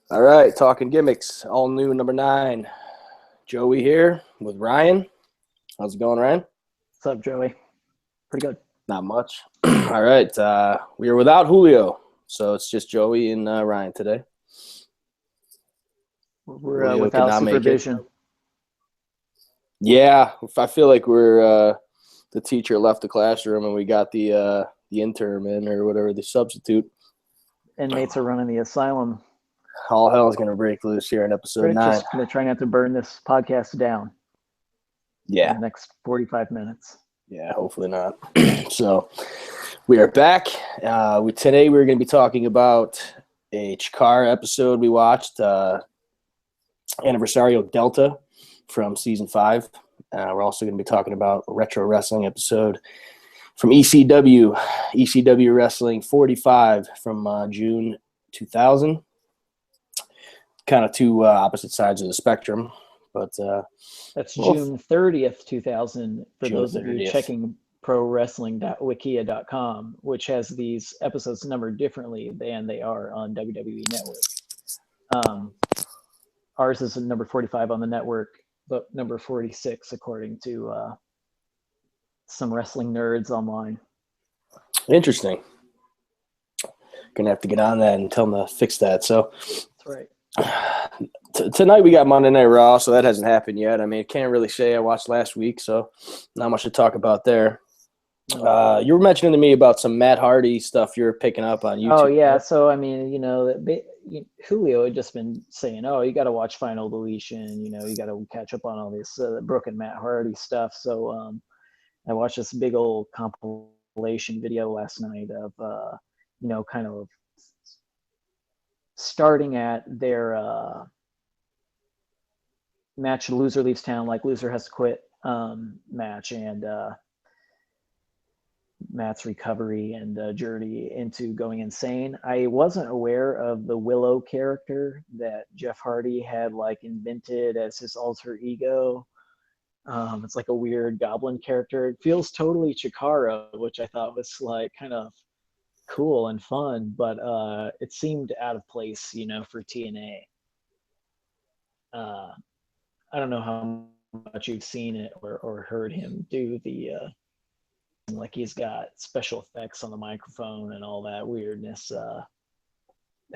All right, Talkin Gimmicks, all new number 9. Joey here with Ryan. How's it going, Ryan? What's up, Joey? Pretty good. Not much. All right, we are without Julio, so it's just Joey and Ryan today. We're Julio could without not make it. supervision. Yeah, I feel like we're the teacher left the classroom and we got the intern in or whatever, the substitute. Inmates are running the asylum. All hell is going to break loose here in episode 9. Just going to try not to burn this podcast down Yeah. in the next 45 minutes. Yeah, hopefully not. So we are back. Today we're going to be talking about a Chikara episode we watched, Anniversario Delta from Season 5. We're also going to be talking about a retro wrestling episode from ECW Wrestling 45 from June 2000. Kind of two opposite sides of the spectrum. But that's June 30th, 2000, for June those 30th. of you checking prowrestling.wikia.com, which has these episodes numbered differently than they are on WWE Network. Ours is number 45 on the network, but number 46 according to some wrestling nerds online. Interesting. Gonna have to get on that and tell them to fix that. So that's right. Tonight we got Monday Night Raw, so that hasn't happened yet. I mean, can't really say I watched last week, so not much to talk about there. You were mentioning to me about some Matt Hardy stuff you're picking up on YouTube. Oh yeah, so I mean, Julio had just been saying, "Oh, you got to watch Final Deletion. You got to catch up on all this Brooke and Matt Hardy stuff." So I watched this big old compilation video last night of kind of starting at their match, loser leaves town, like loser has to quit match, and Matt's recovery and journey into going insane. I wasn't aware of the Willow character that Jeff Hardy had invented as his alter ego. It's like a weird goblin character. It feels totally Chikara, which I thought was kind of cool and fun, but it seemed out of place, for TNA. I don't know how much you've seen it or heard him do the he's got special effects on the microphone and all that weirdness. I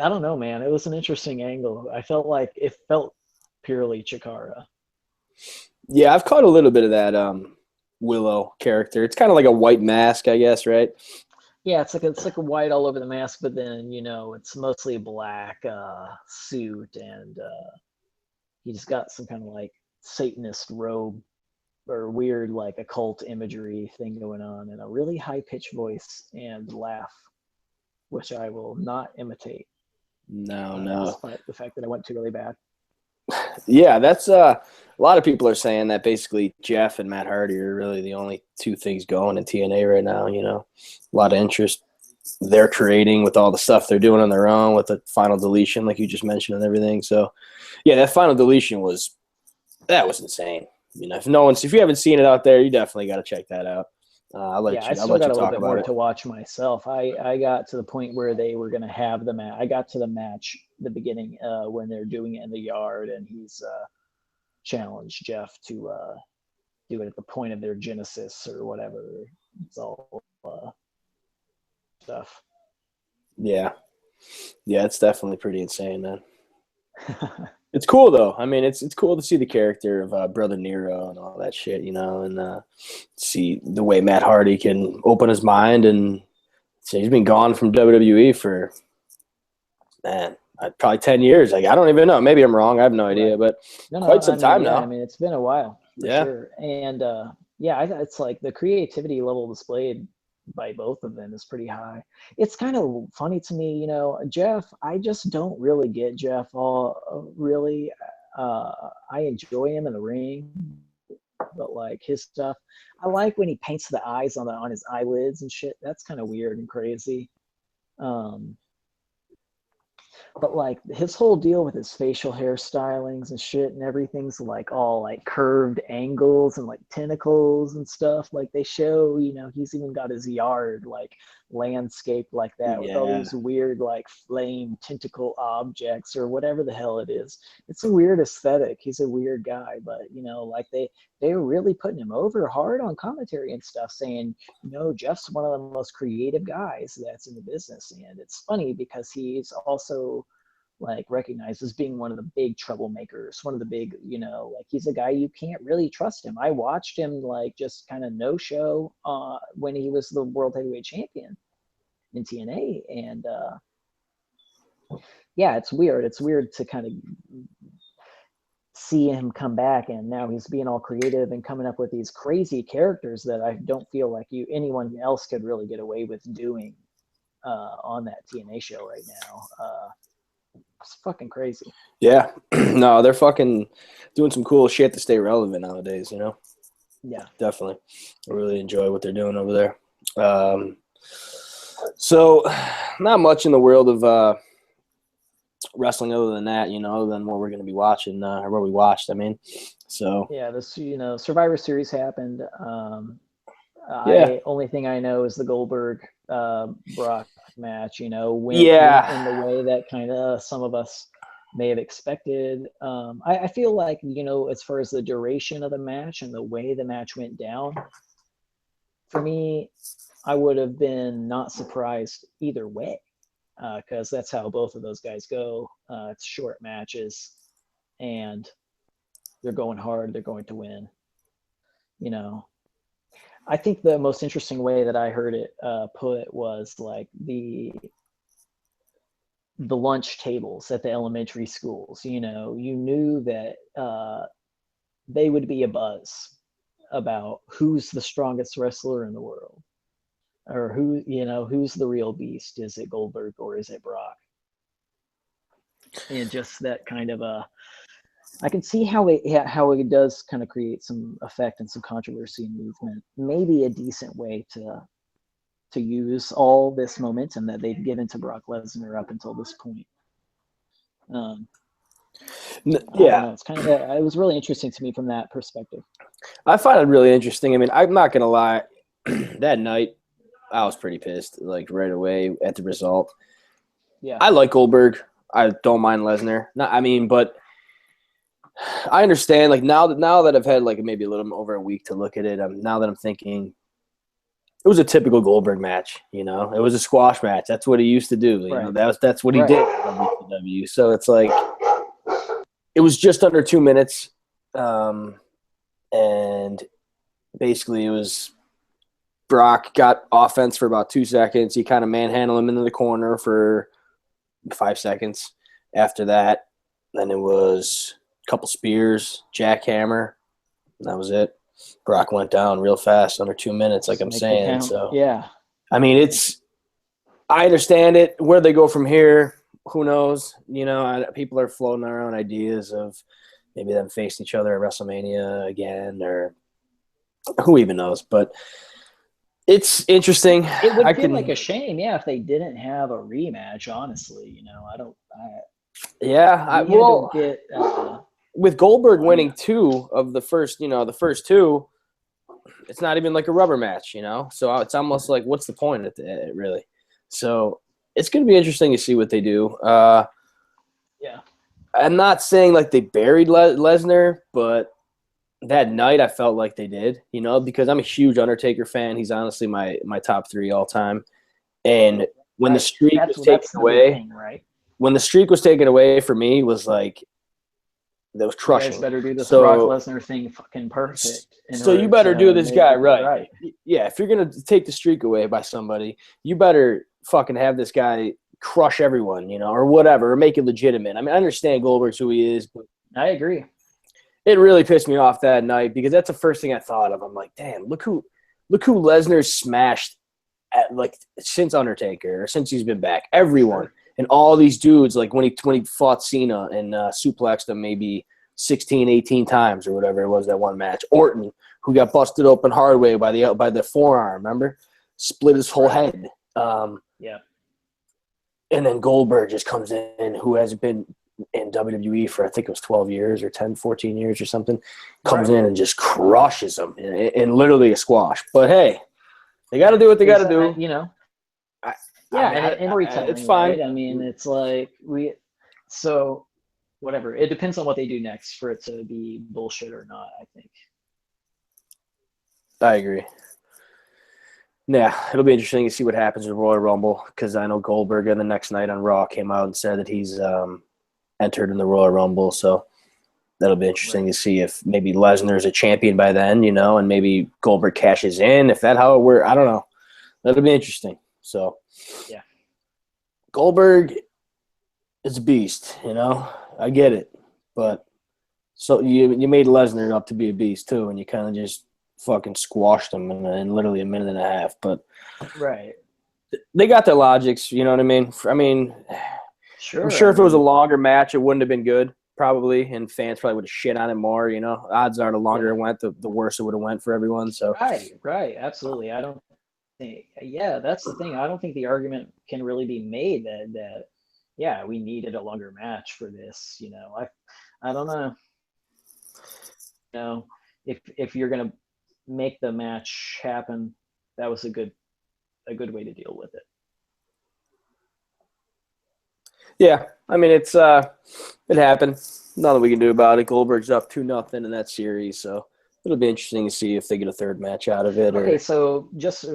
don't know, man. It was an interesting angle. I felt like it felt purely Chikara. Yeah, I've caught a little bit of that Willow character. It's kind of like a white mask, I guess, right? Yeah, it's like a white all over the mask, but then it's mostly black suit, and he's got some kind of Satanist robe or weird occult imagery thing going on, and a really high pitched voice and laugh, which I will not imitate. No. Despite the fact that I went too really bad. Yeah, that's a lot of people are saying that basically Jeff and Matt Hardy are really the only two things going in TNA right now. A lot of interest they're creating with all the stuff they're doing on their own with the Final Deletion, like you just mentioned, and everything. So, yeah, that Final Deletion was insane. If you haven't seen it out there, you definitely got to check that out. I'll let you talk about it. I still got a little bit more to watch myself. I got to the point where they were going to have the match. I got to the match, the beginning, when they're doing it in the yard, and he's challenged Jeff to do it at the point of their genesis or whatever. It's all stuff. Yeah, it's definitely pretty insane, man. It's cool though. I mean, it's cool to see the character of Brother Nero and all that shit, and see the way Matt Hardy can open his mind. And so he's been gone from WWE for probably 10 years. I don't even know. Maybe I'm wrong. I have no idea, but quite some time now. I mean, it's been a while for sure. And it's like the creativity level displayed by both of them is pretty high. It's kind of funny to me, Jeff, I just don't really get Jeff all really. I enjoy him in the ring, but his stuff, I like when he paints the eyes on his eyelids and shit. That's kind of weird and crazy. But like his whole deal with his facial hair stylings and shit and everything's like all like curved angles and like tentacles and stuff. Like they show, he's even got his yard like landscaped like that with all Yeah. these weird like flame tentacle objects or whatever the hell it is. It's a weird aesthetic. He's a weird guy, but like they were really putting him over hard on commentary and stuff, saying, Jeff's one of the most creative guys that's in the business. And it's funny because he's also like recognized as being one of the big troublemakers, one of the big, like he's a guy you can't really trust him. I watched him like just kind of no show when he was the world heavyweight champion in TNA. And yeah, it's weird. It's weird to kind of see him come back, and now he's being all creative and coming up with these crazy characters that I don't feel like anyone else could really get away with doing on that TNA show right now. It's fucking crazy. Yeah. No, they're fucking doing some cool shit to stay relevant nowadays, Yeah. Definitely. I really enjoy what they're doing over there. So not much in the world of wrestling other than that, other than what we're going to be watching, or what we watched, So yeah, this Survivor Series happened. Only thing I know is the Goldberg Brock match, went in the way that kind of some of us may have expected. I feel like, as far as the duration of the match and the way the match went down, for me, I would have been not surprised either way, because that's how both of those guys go. It's short matches, and they're going hard. They're going to win. I think the most interesting way that I heard it put was like the lunch tables at the elementary schools. You knew that they would be a buzz about who's the strongest wrestler in the world, or who's the real beast. Is it Goldberg or is it Brock? And just that kind of I can see how it does kind of create some effect and some controversy and movement. Maybe a decent way to use all this momentum that they've given to Brock Lesnar up until this point. Yeah, it's kind of it was really interesting to me from that perspective. I find it really interesting. I'm not gonna lie, that night I was pretty pissed, like right away at the result. Yeah, I like Goldberg. I don't mind Lesnar. But I understand. Like now that I've had like maybe a little over a week to look at it, now that I'm thinking, it was a typical Goldberg match. It was a squash match. That's what he used to do. That's what he did at WCW. So it's like it was just under 2 minutes, and basically it was Brock got offense for about 2 seconds. He kind of manhandled him into the corner for 5 seconds. After that, then it was a couple spears, jackhammer, and that was it. Brock went down real fast, under 2 minutes, like I'm saying. So yeah, I understand it. Where they go from here, who knows? People are floating their own ideas of maybe them facing each other at WrestleMania again, or who even knows. But it's interesting. It would feel like a shame, if they didn't have a rematch. Honestly, with Goldberg winning 2 of the first two, it's not even like a rubber match, So it's almost like, what's the point at it, really? So it's going to be interesting to see what they do. Yeah. I'm not saying like they buried Lesnar, but that night I felt like they did, because I'm a huge Undertaker fan. He's honestly my top 3 all time. And when the streak was taken away, when the streak was taken away for me, was like, that was crushing. You guys better do this Brock Lesnar thing fucking perfect. So you better do this guy right. Yeah, if you're going to take the streak away by somebody, you better fucking have this guy crush everyone, or whatever, or make it legitimate. I understand Goldberg's who he is, but I agree. It really pissed me off that night because that's the first thing I thought of. I'm like, damn, look who Lesnar's smashed at, like, since Undertaker, or since he's been back. Everyone. And all these dudes, like when he fought Cena and suplexed him maybe 16, 18 times or whatever it was that one match. Orton, who got busted open hard way by the forearm, remember? Split his whole head. Yeah. And then Goldberg just comes in, who has been in WWE for, I think it was 12 years or 10, 14 years or something, comes in and just crushes them in literally a squash. But hey, they got to do what they got to do. You know, I yeah, mean, and storytelling, it's fine. right? I mean, it's like so whatever. It depends on what they do next for it to be bullshit or not, I think. I agree. Yeah, it'll be interesting to see what happens with Royal Rumble, because I know Goldberg the next night on Raw came out and said that he's entered in the Royal Rumble. So that'll be interesting to see if maybe Lesnar's a champion by then, you know, and maybe Goldberg cashes in. If that's how it works, I don't know. That'll be interesting. So, yeah, Goldberg is a beast, you know. I get it, but so you made Lesnar up to be a beast too, and you kind of just fucking squashed him in literally a minute and a half. But they got their logics, you know what I mean? Sure. I'm sure if it was a longer match, it wouldn't have been good, probably, and fans probably would have shit on it more. You know, odds are the longer it went, the worse it would have went for everyone. So right, absolutely. I don't think. Yeah, that's the thing. I don't think the argument can really be made that yeah, we needed a longer match for this. You know, I don't know. You know, if you're gonna make the match happen, that was a good way to deal with it. Yeah, I mean it happened. Nothing we can do about it. Goldberg's up 2-0 in that series, so it'll be interesting to see if they get a third match out of it. Okay, so just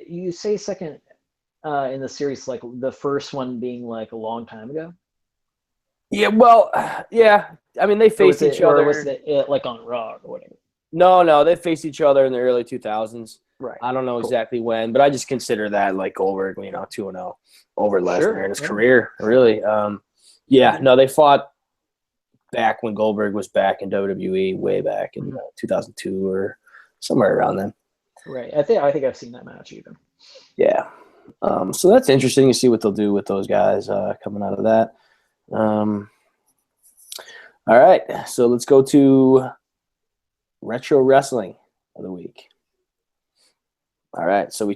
you say second in the series, like the first one being like a long time ago. Yeah, well, yeah. I mean, they faced each other. Or was it like on Raw or whatever? No, they faced each other in the early 2000s. Right. I don't know exactly when, but I just consider that like Goldberg, 2-0 over Lesnar in his career, really. Yeah, no, they fought back when Goldberg was back in WWE, way back in 2002 or somewhere around then. Right. I think I've seen that match even. Yeah. So that's interesting to see what they'll do with those guys coming out of that. All right, so let's go to retro wrestling of the week. All right, so you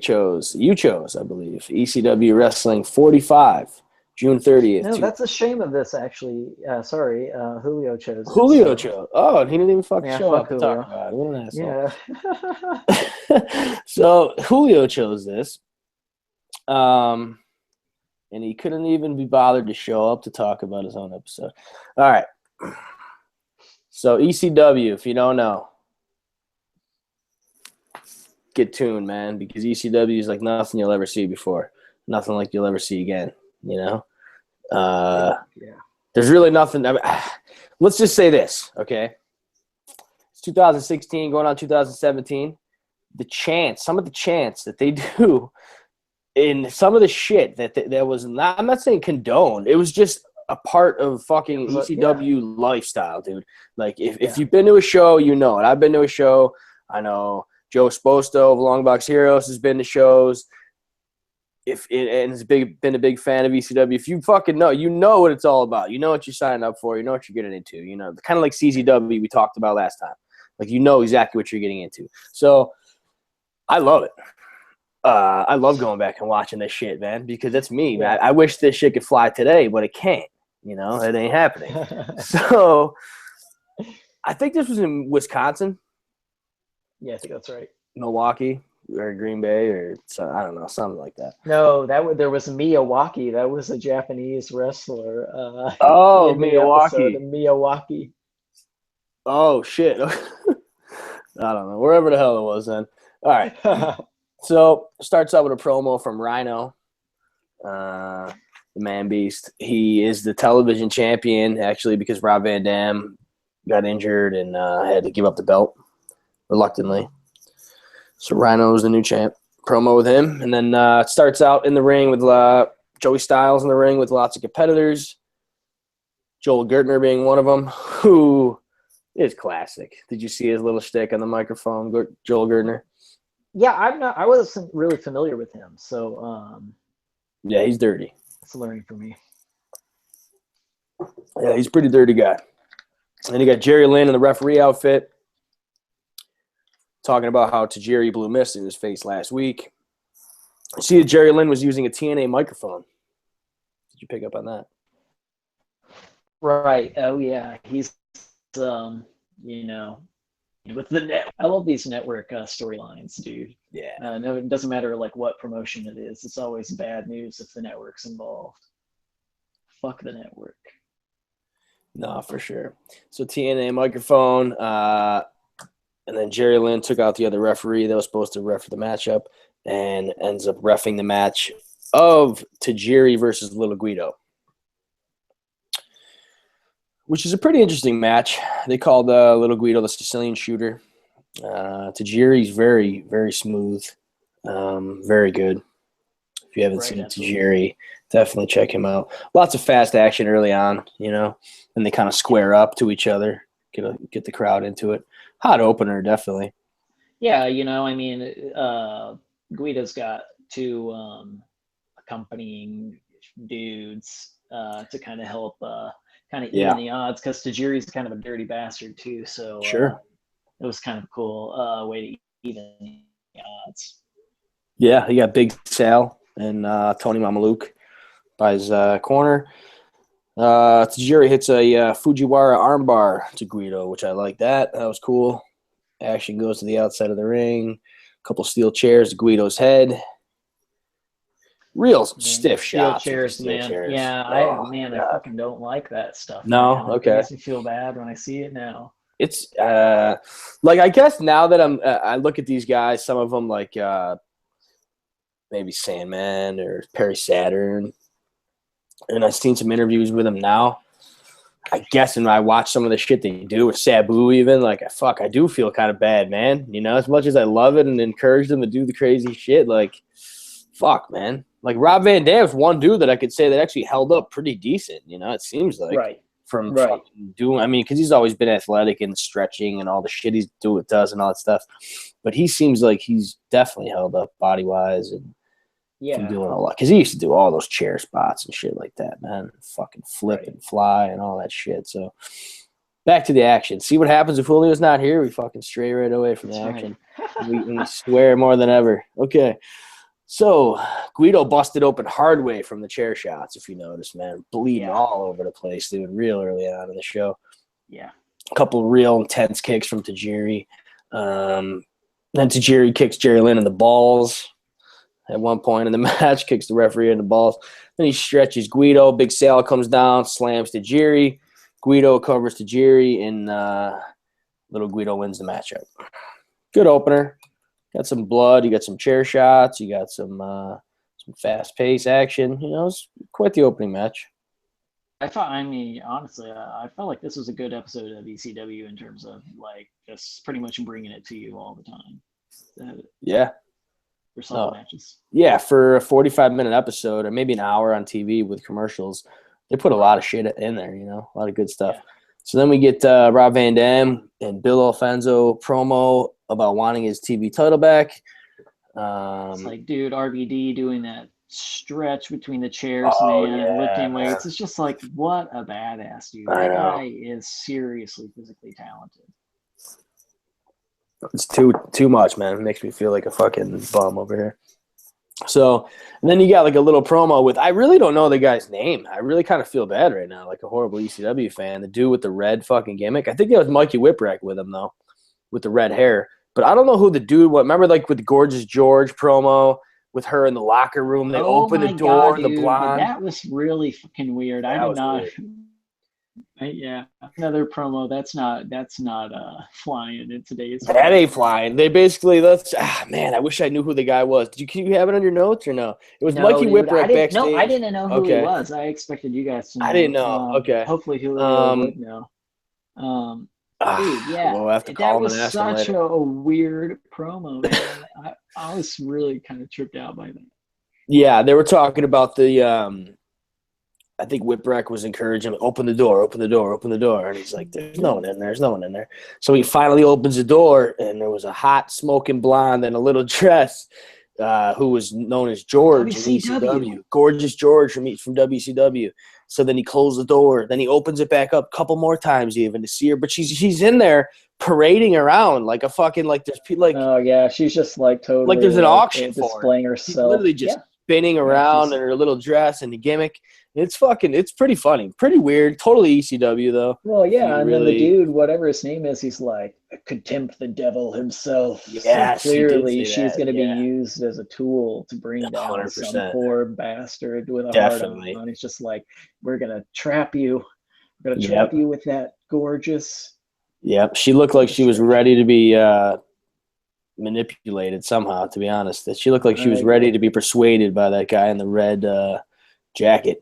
chose, I believe, ECW Wrestling 45, June 30th. No, that's a shame of this, actually. Sorry, Julio chose. Julio chose. Oh, he didn't even fucking show up to Julio. talk about it. What an asshole. Yeah. So Julio chose this. And he couldn't even be bothered to show up to talk about his own episode. All right. So ECW, if you don't know, get tuned, man, because ECW is like nothing you'll ever see before. Nothing like you'll ever see again, you know? Yeah. There's really nothing. I mean, let's just say this, okay? It's 2016 going on 2017. Some of the chants that they do in some of the shit that was not, I'm not saying condoned. It was just a part of fucking ECW lifestyle, dude. Like if you've been to a show, you know it. I've been to a show. I know Joe Sposto of Longbox Heroes has been to shows. And has been a big fan of ECW. If you fucking know, you know what it's all about. You know what you're signing up for. You know what you're getting into. You know, kind of like CZW we talked about last time. Like you know exactly what you're getting into. So I love it. I love going back and watching this shit, man, because that's me, man. I wish this shit could fly today, but it can't. You know, it ain't happening. So I think this was in Wisconsin. Yeah, I think that's right. Milwaukee or Green Bay or I don't know, something like that. No, there was Miyawaki. That was a Japanese wrestler. Miyawaki. Miyawaki. Oh shit. I don't know. Wherever the hell it was then. All right. So starts out with a promo from Rhino, the Man Beast. He is the television champion, actually, because Rob Van Dam got injured and had to give up the belt reluctantly. So Rhino is the new champ. Promo with him. And then it starts out in the ring with Joey Styles in the ring with lots of competitors. Joel Gertner being one of them, who is classic. Did you see his little shtick on the microphone, Joel Gertner? Yeah, I wasn't really familiar with him, so yeah, he's dirty. It's learning for me. Yeah, he's a pretty dirty guy. And you got Jerry Lynn in the referee outfit, talking about how Tajiri blew mist in his face last week. See that Jerry Lynn was using a TNA microphone. Did you pick up on that? Right. Oh yeah, he's you know, with the net. I love these network storylines, dude. Yeah. No, it doesn't matter like what promotion it is. It's always bad news if the network's involved. Fuck the network. No, for sure. So TNA microphone, and then Jerry Lynn took out the other referee that was supposed to ref the matchup and ends up reffing the match of Tajiri versus Little Guido, which is a pretty interesting match. They called Little Guido the Sicilian Shooter. Tajiri's very, very smooth, very good. If you haven't seen Tajiri, definitely check him out. Lots of fast action early on, and they kind of square up to each other, get the crowd into it. Hot opener, definitely. Yeah, Guido's got two accompanying dudes to kind of help even the odds, because Tajiri's kind of a dirty bastard too. So sure, it was kind of a cool way to even the odds. Yeah, he got Big Sal and Tony Mamaluke by his corner. Tajiri hits a Fujiwara armbar to Guido, which I like that. That was cool. Action goes to the outside of the ring. A couple steel chairs to Guido's head. Real stiff shots. Chairs, man. Chairs. Yeah, I fucking don't like that stuff. No, man. okay. It makes me feel bad when I see it now. It's I guess now that I look at these guys, some of them like maybe Sandman or Perry Saturn, and I've seen some interviews with him now. I guess, and I watch some of the shit they do with Sabu, even I do feel kind of bad, man. As much as I love it and encourage them to do the crazy shit, fuck, man. Rob Van Dam's one dude that I could say that actually held up pretty decent. It seems like from doing. Because he's always been athletic and stretching and all the shit he does and all that stuff. But he seems like he's definitely held up body wise and from doing a lot. Because he used to do all those chair spots and shit like that, man. Fucking flip and fly and all that shit. So back to the action. See what happens if Julio's not here? We fucking stray right away from the action. We swear more than ever. Okay. So Guido busted open hard way from the chair shots, if you notice, man. Bleeding all over the place, dude, real early on in the show. Yeah. A couple real intense kicks from Tajiri. Then Tajiri kicks Jerry Lynn in the balls at one point in the match, kicks the referee in the balls. Then he stretches Guido. Big Sal comes down, slams Tajiri. Guido covers Tajiri, and Little Guido wins the matchup. Good opener. Got some blood. You got some chair shots. You got some fast-paced action. It's quite the opening match. Honestly, I felt like this was a good episode of ECW in terms of just pretty much bringing it to you all the time. For solid matches. Yeah, for a 45-minute episode or maybe an hour on TV with commercials, they put a lot of shit in there. A lot of good stuff. Yeah. So then we get Rob Van Dam and Bill Alfonso promo about wanting his TV title back. It's dude, RVD doing that stretch between the chairs, and lifting weights. It's just what a badass, dude. That guy is seriously physically talented. It's too much, man. It makes me feel like a fucking bum over here. So, and then you got a little promo with, I really don't know the guy's name. I really kind of feel bad right now, like a horrible ECW fan. The dude with the red fucking gimmick. I think that was Mikey Whipwreck with him, though, with the red hair. But I don't know who the dude was. Remember, with the Gorgeous George promo with her in the locker room? They open the door, the blonde. That was really fucking weird. I did not. Weird. Yeah, another promo. That's not flying in today's. That ain't flying. They basically man. I wish I knew who the guy was. Can you have it on your notes or no? It was Mikey Whipwreck backstage. No, I didn't know who he was. I expected you guys to know. I didn't know. Okay. Hopefully, Julio would know. Dude, yeah, we'll have to call him and ask him later. That was such a weird promo, man. I was really kind of tripped out by that. Yeah, they were talking about the. I think Whipwreck was encouraging him, open the door, open the door, open the door. And he's like, there's no one in there. There's no one in there. So he finally opens the door, and there was a hot, smoking blonde in a little dress who was known as George in ECW. Gorgeous George from WCW. So then he closed the door. Then he opens it back up a couple more times even to see her. But she's in there parading around like a fucking, there's people oh, yeah. She's just totally. Like there's an auction for her. Displaying herself. She's literally just spinning around in her little dress and the gimmick. It's pretty funny. Pretty weird. Totally ECW, though. Well, If yeah, you and then the really, dude, whatever his name is, he's like, contempt the devil himself. So yes, he did clearly say she's that. going to be Yeah, used as a tool to bring down some 100%. poor bastard with a heart Definitely. on. He's just like, we're going to trap you. We're going to trap Yep. you with that gorgeous. Yep. She looked like she was ready to be manipulated somehow, to be honest. She looked like she was ready to be persuaded by that guy in the red jacket,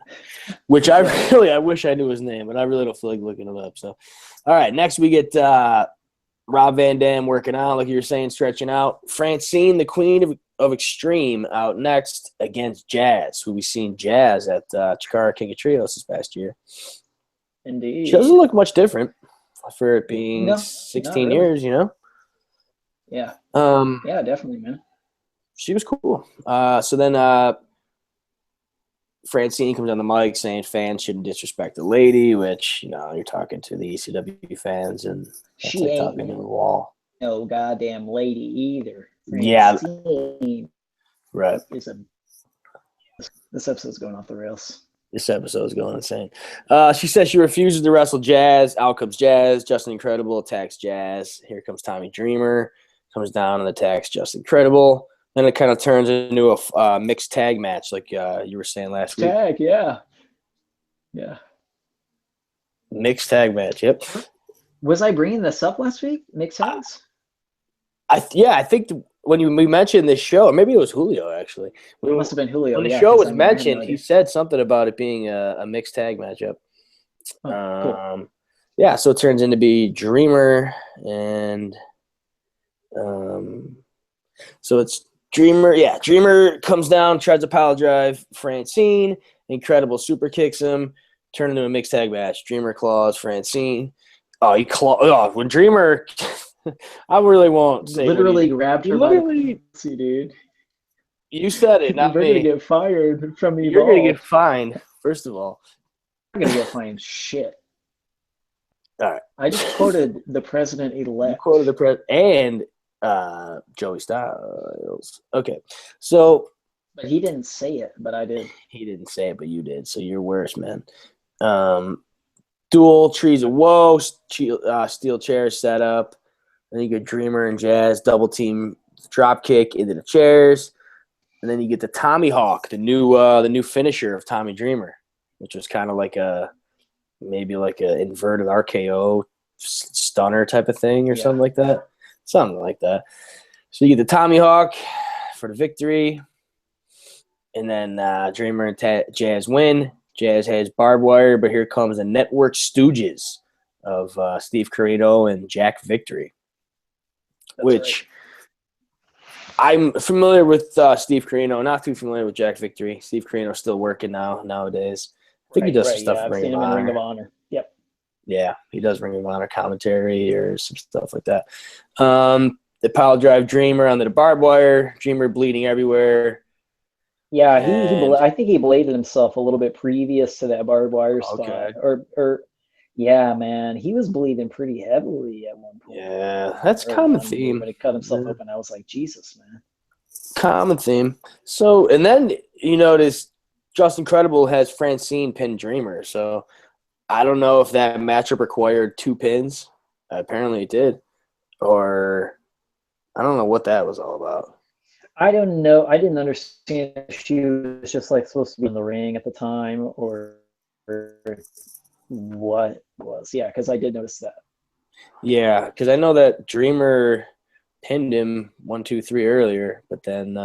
which I wish I knew his name, but I really don't feel like looking it up. So, all right, next we get Rob Van Dam working out, like you were saying, stretching out. Francine, the queen of Extreme, out next against Jazz, who we seen Jazz at Chikara King of Trios this past year. Indeed. She doesn't look much different for it being No, 16 years, you know? Yeah. Yeah, definitely, man. She was cool. So then Francine comes on the mic saying fans shouldn't disrespect the lady, which, you know, you're talking to the ECW fans, and that's she like ain't talking to the wall. No goddamn lady either. Francine, right. This episode's going off the rails. This episode is going insane. She says she refuses to wrestle Jazz. Out comes Jazz. Justin Incredible attacks Jazz. Here comes Tommy Dreamer. Comes down and attacks Justin Incredible. Then it kind of turns into a mixed tag match, like you were saying last week. Tag, yeah. Mixed tag match, yep. Was I bringing this up last week? Makes sense. I think when we mentioned this show, or maybe it was Julio actually. It must have been Julio. When the show was mentioned, he said something about it being a mixed tag matchup. Cool. Yeah, so it turns into be Dreamer and so it's Dreamer. Yeah, Dreamer comes down, tries a pile drive. Francine, Incredible super kicks him, turn into a mixed tag match. Dreamer claws Francine. Oh, when Dreamer, I really won't say. Literally grabbed her. Literally, see, dude. You said it, not You're me. You're gonna get fired from me. You're gonna get fined. First of all, I'm gonna get fined. Shit. All right. I just quoted the president-elect. You quoted the president and Joey Styles. Okay, so. But he didn't say it, but I did. He didn't say it, but you did. So you're worse, man. Dual trees of woe, steel chairs set up. Then you get Dreamer and Jazz double team drop kick into the chairs, and then you get the Tommy Hawk, the new finisher of Tommy Dreamer, which was kind of like maybe like a inverted RKO stunner type of thing or something like that. Something like that. So you get the Tommy Hawk for the victory. And then Dreamer and Jazz win. Jazz has barbed wire, but here comes the Network Stooges of Steve Carino and Jack Victory. Which I'm familiar with Steve Carino, not too familiar with Jack Victory. Steve Carino's still working nowadays. I think he does some stuff for Ring of Honor. Yep. Yeah, he does Ring of Honor commentary or some stuff like that. The pile drive Dreamer onto the barbed wire. Dreamer bleeding everywhere. Yeah, I think he bladed himself a little bit previous to that barbed wire spot. Or yeah, man, he was bleeding pretty heavily at one point. Yeah, that's common theme. When he cut himself open, I was like, Jesus, man. Common theme. So, and then you notice Justin Credible has Francine pin Dreamer. So, I don't know if that matchup required 2 pins. Apparently, it did, or I don't know what that was all about. I don't know. I didn't understand if she was just like supposed to be in the ring at the time or what it was. Yeah, because I did notice that. Yeah, because I know that Dreamer pinned him 1, 2, 3 earlier, but then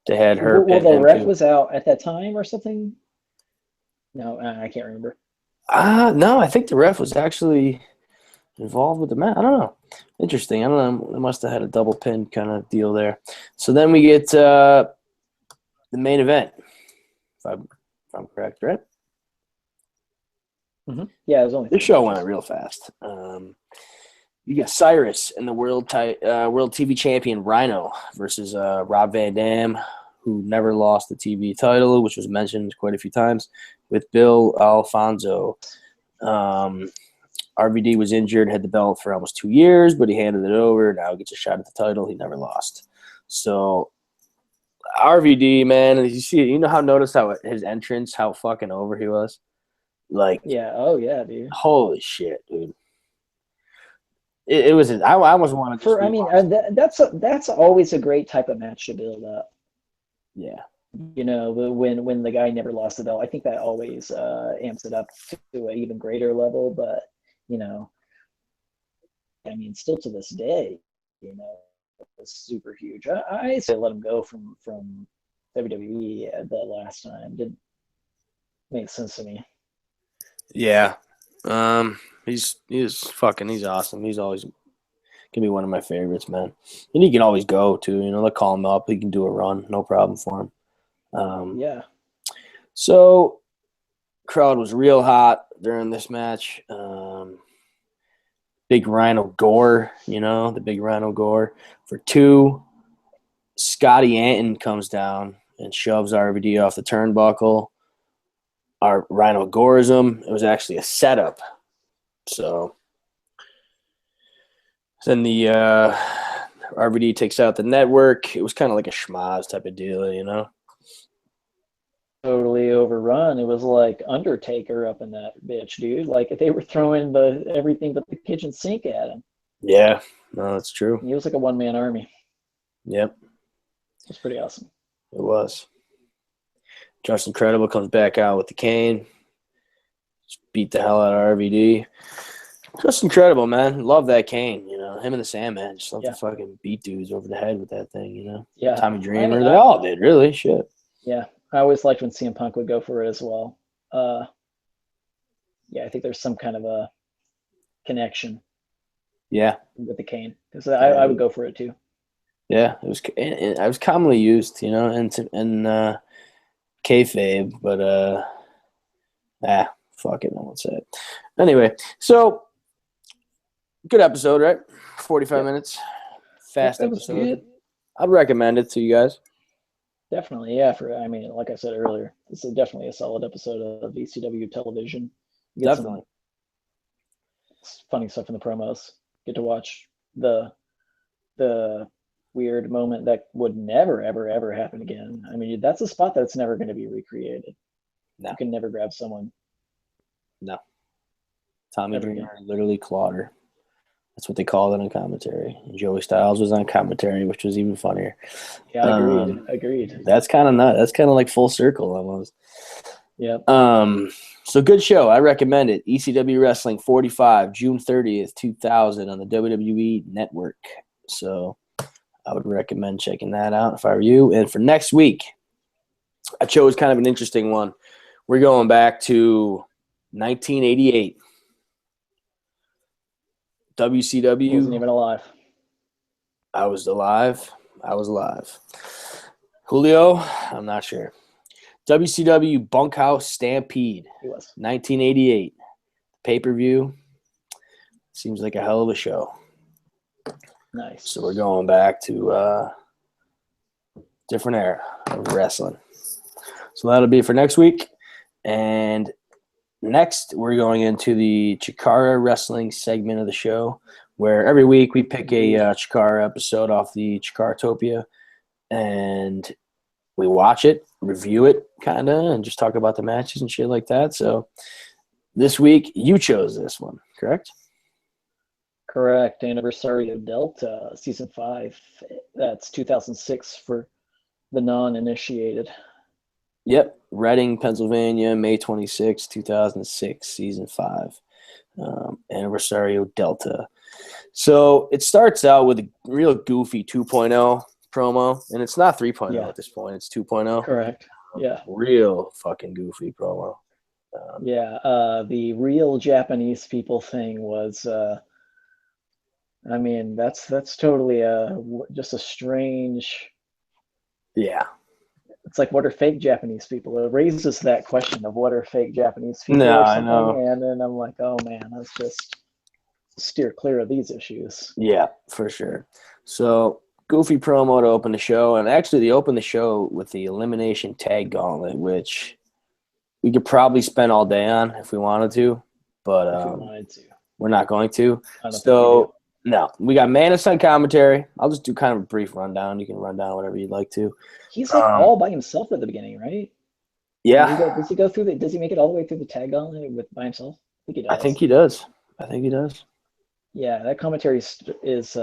they had her. Well, the ref was out at that time or something. No, I can't remember. No, I think the ref was actually involved with the match. I don't know. Interesting. I don't know. They must have had a double pin kind of deal there. So then we get the main event, if I'm correct, right? Mm-hmm. Yeah, it was only. This show went real fast. You get Cyrus and the world TV champion Rhino versus Rob Van Dam, who never lost the TV title, which was mentioned quite a few times, with Bill Alfonso. RVD was injured, had the belt for almost 2 years, but he handed it over. Now he gets a shot at the title. He never lost. So RVD, man, you see, you know how notice how his entrance, how fucking over he was. Like, Yeah. Oh yeah, dude. holy shit, dude. It was. I almost want to just I mean, rewatch. that's always a great type of match to build up. Yeah, You know, when the guy never lost the belt, I think that always amps it up to an even greater level. But you know, I mean, still to this day, you know, it's super huge. I say let him go from WWE the last time. Didn't make sense to me. yeah. He's awesome. He's always gonna be one of my favorites, man. And he can always go too. You know, they call him up. He can do a run, no problem for him. Yeah. So crowd was real hot during this match. Big Rhino Gore, you know, the big Rhino Gore. For 2, Scotty Anton comes down and shoves RVD off the turnbuckle. Our Rhino Gores him. It was actually a setup. So then the RVD takes out the network. It was kind of like a schmaz type of deal, you know? Totally overrun. It was like Undertaker up in that bitch, dude. Like they were throwing everything but the kitchen sink at him. Yeah, no, that's true. He was like a one-man army. Yep. It was pretty awesome. It was. Just Incredible comes back out with the cane. Just beat the hell out of RVD. Just incredible, man. Love that cane, you know. Him and the Sandman just love to fucking beat dudes over the head with that thing, you know. Yeah. Tommy Dreamer, they all did, really. Shit. Yeah. I always liked when CM Punk would go for it as well. Yeah, I think there's some kind of a connection. Yeah. With the cane. Because I would go for it too. Yeah, I was commonly used, you know, in kayfabe, but fuck it, I won't say it. Anyway, so good episode, right? 45 minutes, fast episode. Good. I'd recommend it to you guys. Definitely, yeah. I mean, like I said earlier, this is definitely a solid episode of ECW television. You get definitely some funny stuff in the promos. Get to watch the weird moment that would never, ever, ever happen again. I mean, that's a spot that's never going to be recreated. No. You can never grab someone. No. Tommy Dreamer literally clawed her. That's what they called it on commentary. And Joey Styles was on commentary, which was even funnier. Yeah, agreed. That's kind of nuts. That's kind of like full circle almost. Yeah. So good show. I recommend it. ECW Wrestling 45, June 30th, 2000 on the WWE Network. So I would recommend checking that out if I were you. And for next week, I chose kind of an interesting one. We're going back to 1988. WCW. Wasn't even alive. I was alive. Julio, I'm not sure. WCW Bunkhouse Stampede. He was. 1988. Pay-per-view. Seems like a hell of a show. Nice. So we're going back to different era of wrestling. So that'll be for next week. And next, we're going into the Chikara wrestling segment of the show, where every week we pick a Chikara episode off the Chikaratopia, and we watch it, review it, kind of, and just talk about the matches and shit like that. So this week, you chose this one, correct? Correct. Anniversary of Delta, Season 5. That's 2006 for the non-initiated. Yep, Reading, Pennsylvania, May 26, 2006, Season 5. Anniversario Delta. So it starts out with a real goofy 2.0 promo, and it's not 3.0 at this point. It's 2.0. Correct. Yeah. Real fucking goofy promo. The real Japanese people thing was, I mean, that's totally just a strange. Yeah. It's like, what are fake Japanese people? It raises that question of what are fake Japanese people no, or something. I know. And then I'm like, oh man, let's just steer clear of these issues. Yeah, for sure. So goofy promo to open the show. And actually they opened the show with the Elimination Tag Gauntlet, which we could probably spend all day on if we wanted to. But we're not going to. So No, we got Man of Sun commentary. I'll just do kind of a brief rundown. You can run down whatever you'd like to. He's like all by himself at the beginning, right? Yeah. Does he go through does he make it all the way through the tag gauntlet by himself? I think he does. I think he does. Yeah, that commentary is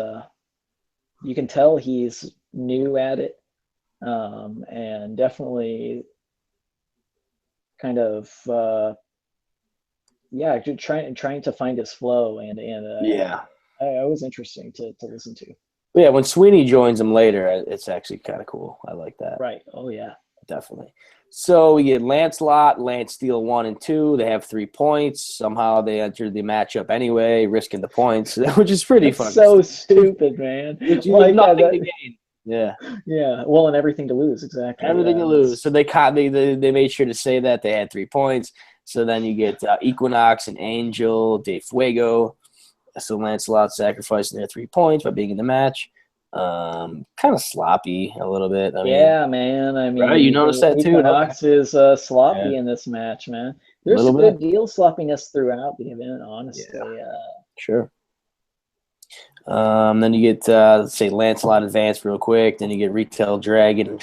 you can tell he's new at it, and definitely kind of trying to find his flow and it was interesting to listen to. Yeah, when Sweeney joins him later, it's actually kind of cool. I like that. Right. Oh yeah. Definitely. So we get Lancelot, Lance Steele 1 and 2. They have 3 points. Somehow they entered the matchup anyway, risking the points, which is pretty fun. So stupid, man. Like nothing to gain. Yeah. Yeah. Well, and everything to lose, exactly. Everything to lose. So they made sure to say that they had 3 points. So then you get Equinox and Angel, De Fuego. So Lancelot sacrificing their 3 points by being in the match. Kind of sloppy a little bit. I mean, man. I mean, right? You noticed that too. Equinox is sloppy in this match, man. There's a good deal sloppiness throughout the event, honestly. Yeah. Sure. Then you get, let's say, Lancelot advance real quick. Then you get Retail Dragon,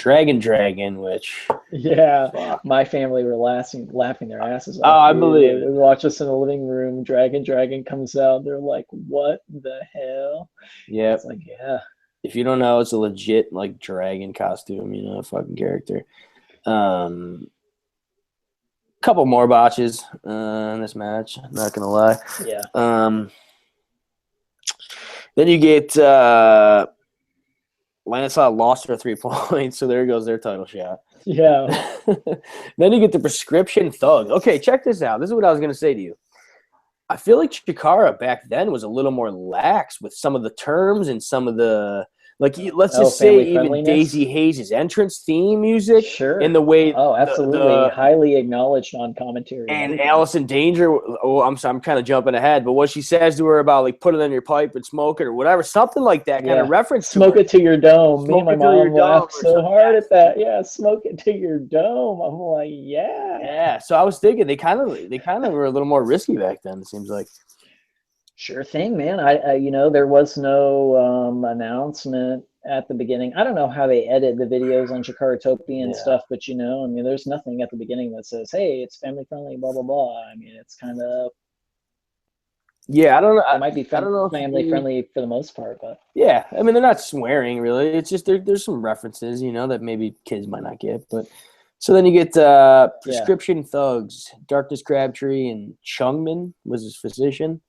which... Yeah, fuck. My family were laughing their asses off. Oh, I believe it. They watch us in the living room. Dragon comes out. They're like, what the hell? Yeah. It's like, yeah. If you don't know, it's a legit, like, dragon costume, fucking character. Couple more botches in this match. I'm not going to lie. Yeah. Then you get Lancelot lost her 3 points, so there goes their title shot. Yeah. Then you get the Prescription Thugs. Okay, check this out. This is what I was going to say to you. I feel like Chikara back then was a little more lax with some of the terms and some of the, like, let's just say even Daisy Hayes' entrance theme music. Sure. In the way. Oh, absolutely. Highly acknowledged on commentary. And Alice in Danger. Oh, I'm sorry, I'm kind of jumping ahead, but what she says to her about, like, put it in your pipe and smoke it or whatever, something like that kind of reference. Smoke it to your dome. Me and my mom laughed so hard at that. Yeah, smoke it to your dome. I'm like, yeah. Yeah. So I was thinking they kind of were a little more risky back then. It seems like. Sure thing, man. I there was no announcement at the beginning. I don't know how they edit the videos on Chikaratopia and stuff, but there's nothing at the beginning that says, "Hey, it's family friendly," blah blah blah. I mean, it's kind of I don't know. It might be family friendly for the most part, but yeah, I mean, they're not swearing really. It's just there's some references, that maybe kids might not get, but. So then you get Prescription Thugs, Darkness Crabtree, and Chungman was his physician.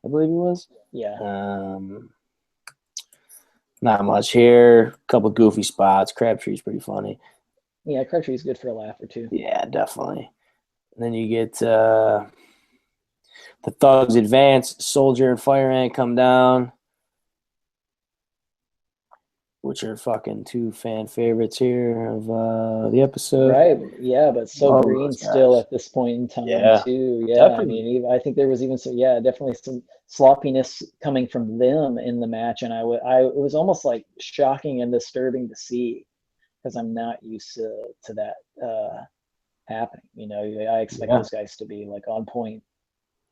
I believe he was. Yeah. Not much here. A couple goofy spots. Crabtree's pretty funny. Yeah, Crabtree's good for a laugh or two. Yeah, definitely. And then you get the Thugs advance. Soldier and Fire Ant come down, which are fucking 2 fan favorites here of the episode. Right. Yeah, but Green still at this point in time too. Yeah. Definitely. I mean, I think there was even definitely some sloppiness coming from them in the match, and it was almost like shocking and disturbing to see because I'm not used to that happening. I expect those guys to be like on point.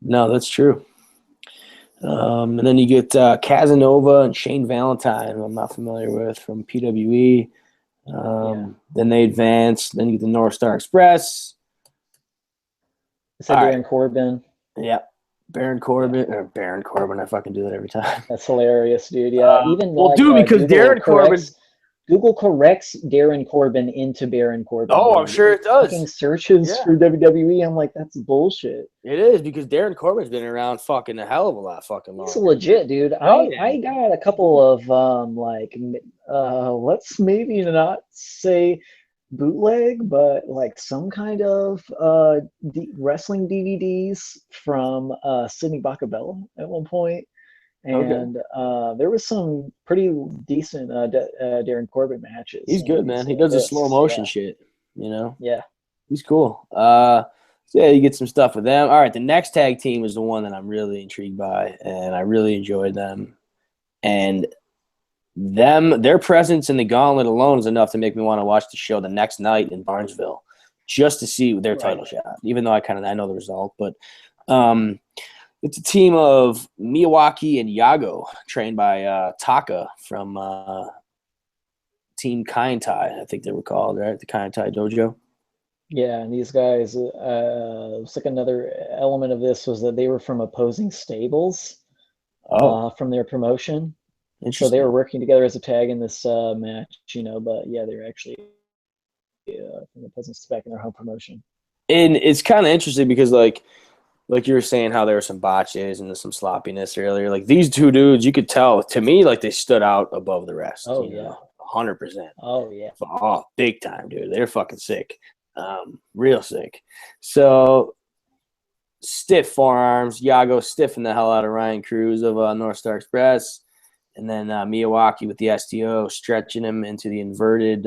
No, that's true. And then you get Casanova and Shane Valentine, who I'm not familiar with, from PWE. Then they advance. Then you get the North Star Express. Is that Baron Corbin? Yeah. Baron Corbin. I fucking do that every time. That's hilarious, dude. Yeah. Because Darren Corbin. Google corrects Darren Corbin into Baron Corbin. Oh, I'm sure it does. Fucking searches for WWE. I'm like, that's bullshit. It is because Darren Corbin's been around fucking a hell of a lot fucking long. He's legit, dude. I got a couple of let's maybe not say bootleg, but like some kind of wrestling DVDs from Sidney Bacabella at one point. And there was some pretty decent Darren Corbin matches. He's good, man. He does the slow motion shit, Yeah. He's cool. You get some stuff with them. All right, the next tag team is the one that I'm really intrigued by, and I really enjoyed them. And their presence in the gauntlet alone is enough to make me want to watch the show the next night in Barnesville just to see their title shot, even though I know the result. But It's a team of Miyawaki and Yago, trained by Taka from Team Kaientai, I think they were called, right? The Kaientai Dojo. Yeah, and these guys, it's like another element of this was that they were from opposing stables Oh, from their promotion. So they were interesting. working together as a tag in this match, but yeah, they were actually from the opposing back in their home promotion. And it's kind of interesting because like you were saying how there were some botches and some sloppiness earlier. Like these two dudes, you could tell to me like they stood out above the rest. Oh yeah. 100%. Oh yeah. Oh, big time, dude. They're fucking sick, real sick. So stiff forearms. Yago stiffing the hell out of Ryan Cruz of North Star Express, and then Miyawaki with the STO stretching him into the inverted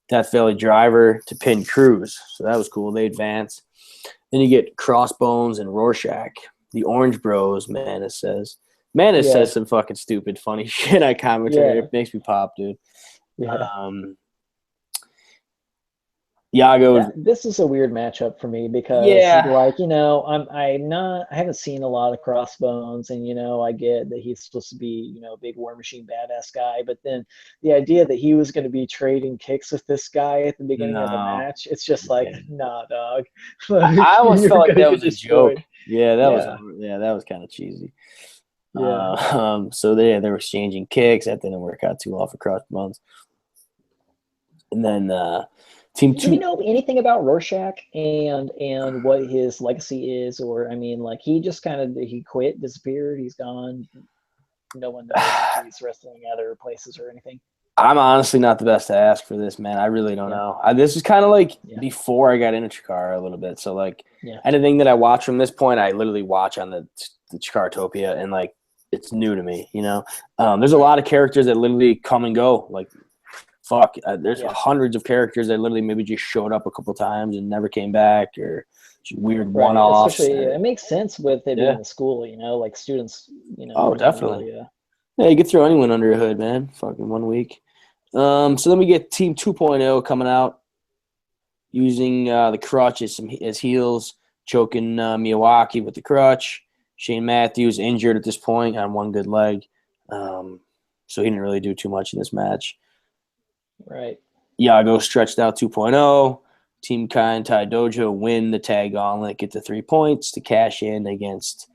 Death Valley driver to pin Cruz. So that was cool. They advance. Then you get Crossbones and Rorschach, the Orange Bros. Manis says some fucking stupid, funny shit on commentary. Yeah. It makes me pop, dude. Yeah. Yago. This is a weird matchup for me because, Yeah. like, I haven't seen a lot of Crossbones, and I get that he's supposed to be, a big War Machine badass guy, but then the idea that he was going to be trading kicks with this guy at the beginning of the No. match, it's just like, Yeah. nah, dog, I like, almost you're felt like gonna that get was a joke. destroyed. Yeah, that Yeah, was kind of cheesy. yeah. So they were exchanging kicks. That didn't work out too well for Crossbones. And then Team Do we Two. know anything about Rorschach and what his legacy is, or I mean, like, he just kind of he quit, disappeared, he's gone. No one knows if he's wrestling other places or anything. I'm honestly not the best to ask for this, man. I really don't Yeah, know. This is kind of like yeah, before I got into Chikara a little bit. So like yeah. anything that I watch from this point, I literally watch on the Chikaratopia, and like it's new to me. There's a lot of characters that literally come and go. Like fuck, there's Yeah. hundreds of characters that literally maybe just showed up a couple times and never came back, or weird Right. one-offs. Especially, it makes sense with it Yeah. being a school, like students, Oh, don't definitely. really. Yeah, you could throw anyone under your hood, man. Fucking 1 week. So then we get Team 2.0 coming out using the crutch as heels, choking Miyawaki with the crutch. Shane Matthews injured at this point on one good leg, so he didn't really do too much in this match. Right. Yago stretched out 2.0. Team Kaientai Dojo win the tag gauntlet, get the 3 points to cash in against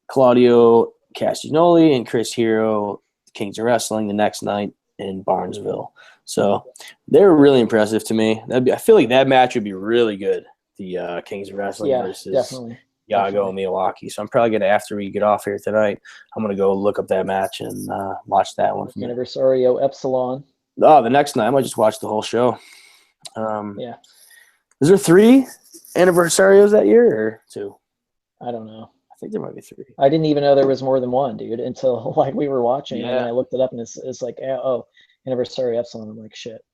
Claudio Castagnoli and Chris Hero, Kings of Wrestling, the next night in Barnesville. So they were really impressive to me. I feel like that match would be really good. The Kings of Wrestling Yeah, versus definitely. Yago and Miyawaki. So I'm probably gonna, after we get off here tonight, I'm gonna go look up that match and watch that one. Universario Epsilon. Oh, the next night I might just watch the whole show. Yeah. Is there 3 anniversarios that year or 2? I don't know. I think there might be 3. I didn't even know there was more than one, dude, until like we were watching, and then Yeah. I looked it up, and it's like, oh, Universario Epsilon. I'm like, shit.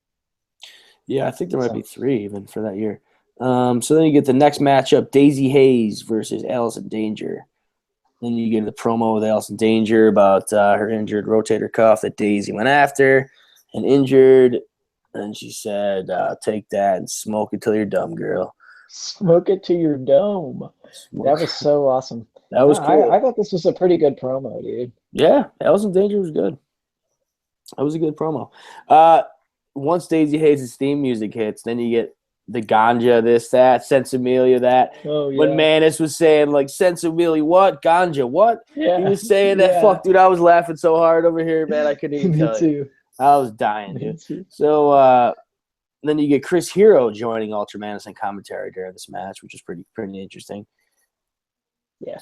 Yeah, I think there might be So 3 even for that year. So then you get the next matchup, Daisy Hayes versus Allison Danger. Then you get the promo with Allison Danger about her injured rotator cuff that Daisy went after and injured. And she said, take that and smoke it till you're dumb, girl. smoke it to your dome. That was so awesome. That was cool. I thought this was a pretty good promo, dude. Yeah, Allison Danger was good. That was a good promo. Once Daisy Hayes' theme music hits, then you get the ganja, this, that, Sensimilia, that. Oh yeah. When Manis was saying, like, Sensimilia, what? Ganja, what? Yeah. He was saying that. Yeah. Fuck, dude, I was laughing so hard over here, man. I couldn't even Me tell you. too. I was dying, Me dude. too. So then you get Chris Hero joining Ultra Manis in commentary during this match, which is pretty interesting. Yeah.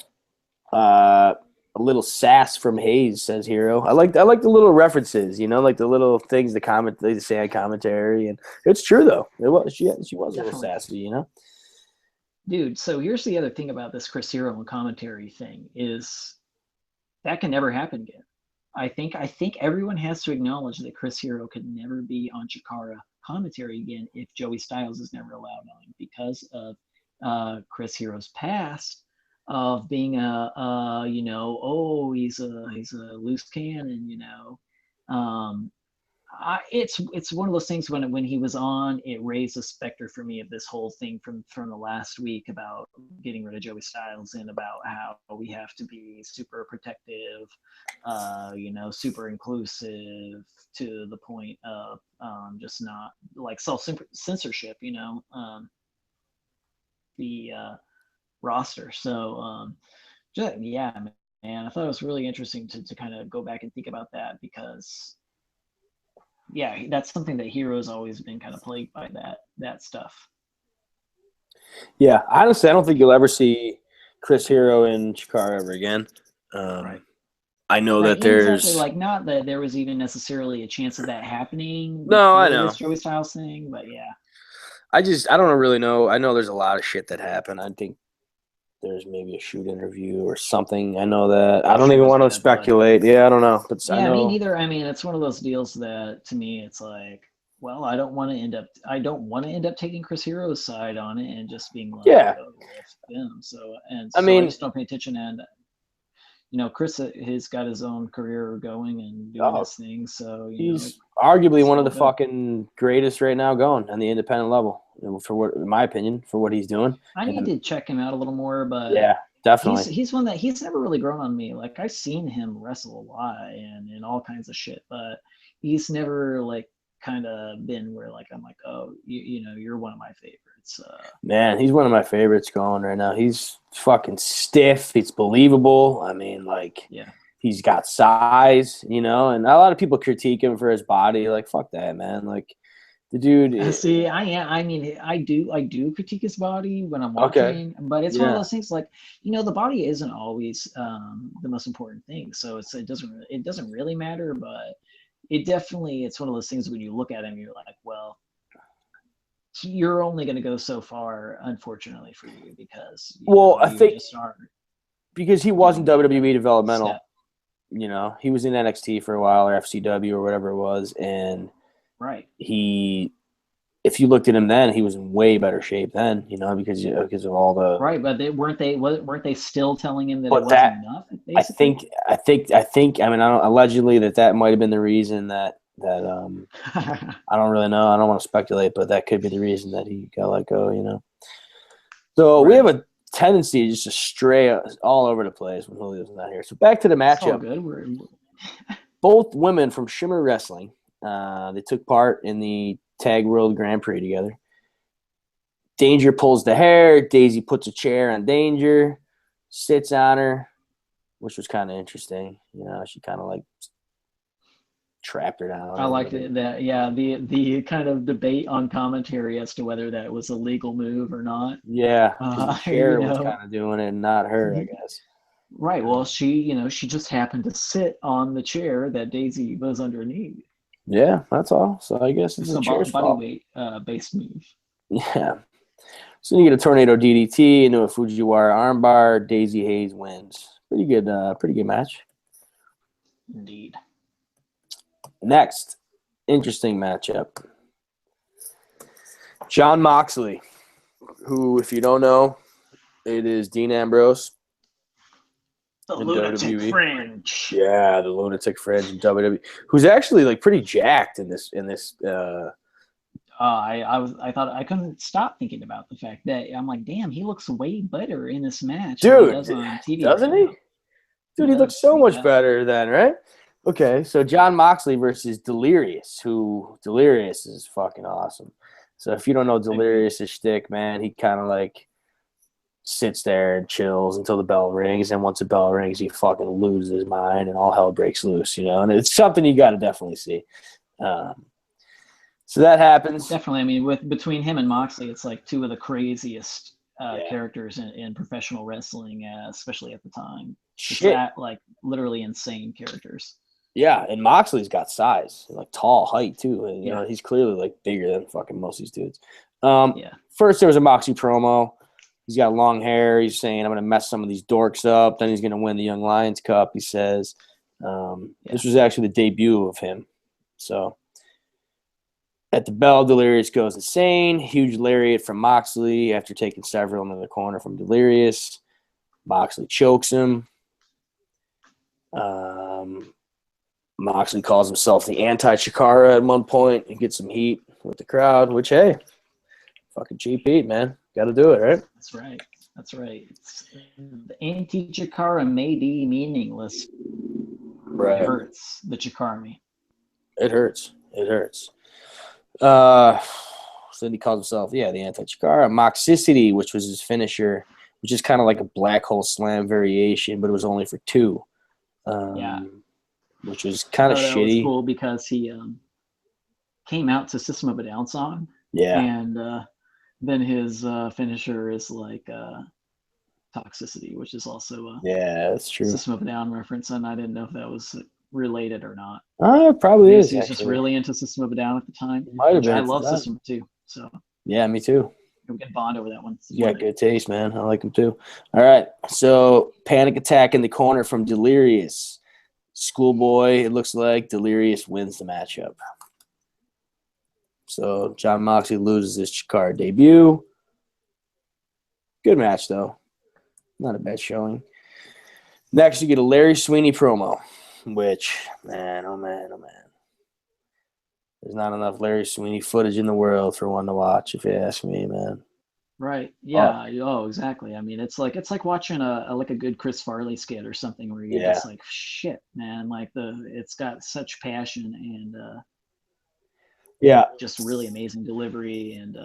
A little sass from Hayes, says Hero. I like the little references, like the little things they say on commentary, and it's true though. She was a little sassy, Dude, so here's the other thing about this Chris Hero and commentary thing is that can never happen again. I think everyone has to acknowledge that Chris Hero could never be on Chikara commentary again if Joey Styles is never allowed on because of Chris Hero's past of being he's a loose cannon, It's one of those things when he was on, it raised a specter for me of this whole thing from the last week about getting rid of Joey Styles and about how we have to be super protective, super inclusive to the point of just not like self censorship, the roster. So yeah, man, I thought it was really interesting to kind of go back and think about that because yeah, that's something that Hero's always been kind of plagued by that stuff. Yeah, honestly, I don't think you'll ever see Chris Hero and Chikara ever again. Right. I know that Exactly. there's Like, not that there was even necessarily a chance of that happening no, I before know. this Joey Styles thing, but yeah. I don't really know. I know there's a lot of shit that happened. I think there's maybe a shoot interview or something. I know that. I don't Sure even want to bad blood. speculate. Yeah, I don't know. But I Yeah, me know. neither. I mean, it's one of those deals that to me it's like, well, I don't want to end up taking Chris Hero's side on it and just being like, Yeah. oh, well, them. So I I mean, just don't pay attention. And Chris has got his own career going and doing oh, his thing. So he's arguably it's one of all the good. fucking greatest right now going on the independent level. For what, in my opinion, for what he's doing. I need to check him out a little more, but Yeah, definitely. he's one that he's never really grown on me. Like I've seen him wrestle a lot and all kinds of shit, but he's never like kind of been where like I'm like, oh, you're one of my favorites. Man, he's one of my favorites going right now. He's fucking stiff. He's believable. I mean, like, yeah, he's got size, and a lot of people critique him for his body. Like, fuck that, man. Like, the dude. see, I mean, I do critique his body when I'm Okay. watching, but it's one of Yeah. those things like, the body isn't always the most important thing. So it doesn't really matter, but it's one of those things when you look at him, you're like, well, you're only going to go so far, unfortunately for you, because I think just aren't because he wasn't WWE developmental. step. He was in NXT for a while or FCW or whatever it was, and Right. if you looked at him then, he was in way better shape then, because of all the right. But weren't they still telling him that but it wasn't enough? Basically? I think. I mean, allegedly that might have been the reason that I don't really know. I don't want to speculate, but that could be the reason that he got let go. So we have a tendency just to stray all over the place when Julio's not here. So back to the matchup. It's all good. Both women from Shimmer Wrestling, they took part in the Tag World Grand Prix together. Danger pulls the hair. Daisy puts a chair on Danger, sits on her, which was kind of interesting. She kind of like trapped her down. I liked it that the kind of debate on commentary as to whether that was a legal move or not. Yeah, the chair was kind of doing it, and not her, I guess. Right. Well, she just happened to sit on the chair that Daisy was underneath. Yeah, that's all. So I guess it's a chair's body fault. weight based move. Yeah. So you get a tornado DDT into a Fujiwara armbar. Daisy Hayes wins. Pretty good match. Indeed. Next, interesting matchup. Jon Moxley, who, if you don't know, it is Dean Ambrose. The lunatic WWE. fringe. Yeah, the lunatic fringe in WWE, who's actually like pretty jacked in this. I thought I couldn't stop thinking about the fact that I'm like, damn, he looks way better in this match than he does on TV. Doesn't he? Dude, he looks so much better then, right? Okay, so Jon Moxley versus Delirious, who Delirious is fucking awesome. So if you don't know Delirious' shtick, man, he kind of like sits there and chills until the bell rings, and once the bell rings, he fucking loses his mind and all hell breaks loose, and it's something you got to definitely see. So that happens. Definitely. I mean, between him and Moxley, it's like two of the craziest characters in professional wrestling, especially at the time. Shit. It's like literally insane characters. Yeah, and Moxley's got size, like tall height too. And, he's clearly like bigger than fucking most of these dudes. First there was a Moxley promo. He's got long hair. He's saying, I'm going to mess some of these dorks up. Then he's going to win the Young Lions Cup, he says. This was actually the debut of him. So at the bell, Delirious goes insane. Huge lariat from Moxley after taking several into the corner from Delirious. Moxley chokes him. Moxley calls himself the anti-Chikara at one point and gets some heat with the crowd, which, hey, fucking cheap heat, man. Got to do it, right? That's right. That's right. The anti-Chikara may be meaningless. Right. It hurts, the Chikara. It hurts. It hurts. So then he calls himself, the anti-Chikara. Moxicity, which was his finisher, which is kind of like a black hole slam variation, but it was only for 2. Which was kind of shitty. That was cool because he came out to System of a Down song. Yeah. And then his finisher is like Toxicity, which is also a that's true. System of a Down reference, and I didn't know if that was related or not. It probably is. He was just really into System of a Down at the time. Might have been. I love System too. So. Yeah, me too. We can bond over that one. You got good taste, man. I like them too. All right. So Panic Attack in the corner from Delirious. Schoolboy, it looks like Delirious wins the matchup. So John Moxley loses his Chikara debut. Good match, though. Not a bad showing. Next, you get a Larry Sweeney promo, which, man, oh, man, oh, man. There's not enough Larry Sweeney footage in the world for one to watch, if you ask me, man. Right. Yeah. Oh, exactly. I mean, it's like watching a good Chris Farley skit or something where you're just like, shit, man. Like it's got such passion and just really amazing delivery, and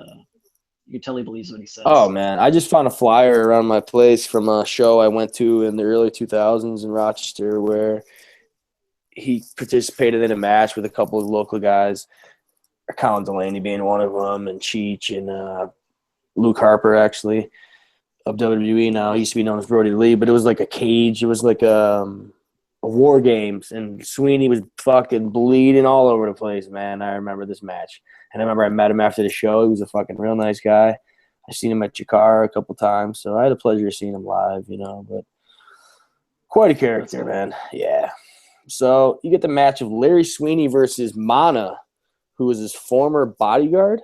you can tell he believes what he says. Oh man, I just found a flyer around my place from a show I went to in the early 2000s in Rochester where he participated in a match with a couple of local guys, Colin Delaney being one of them, and Cheech and Luke Harper, actually, of WWE now. He used to be known as Brody Lee, but it was like a cage. It was like a War Games, and Sweeney was fucking bleeding all over the place, man. I remember this match. And I remember I met him after the show. He was a fucking real nice guy. I seen him at Chikara a couple times, so I had the pleasure of seeing him live, but quite a character, man. Yeah. So you get the match of Larry Sweeney versus Mana, who was his former bodyguard.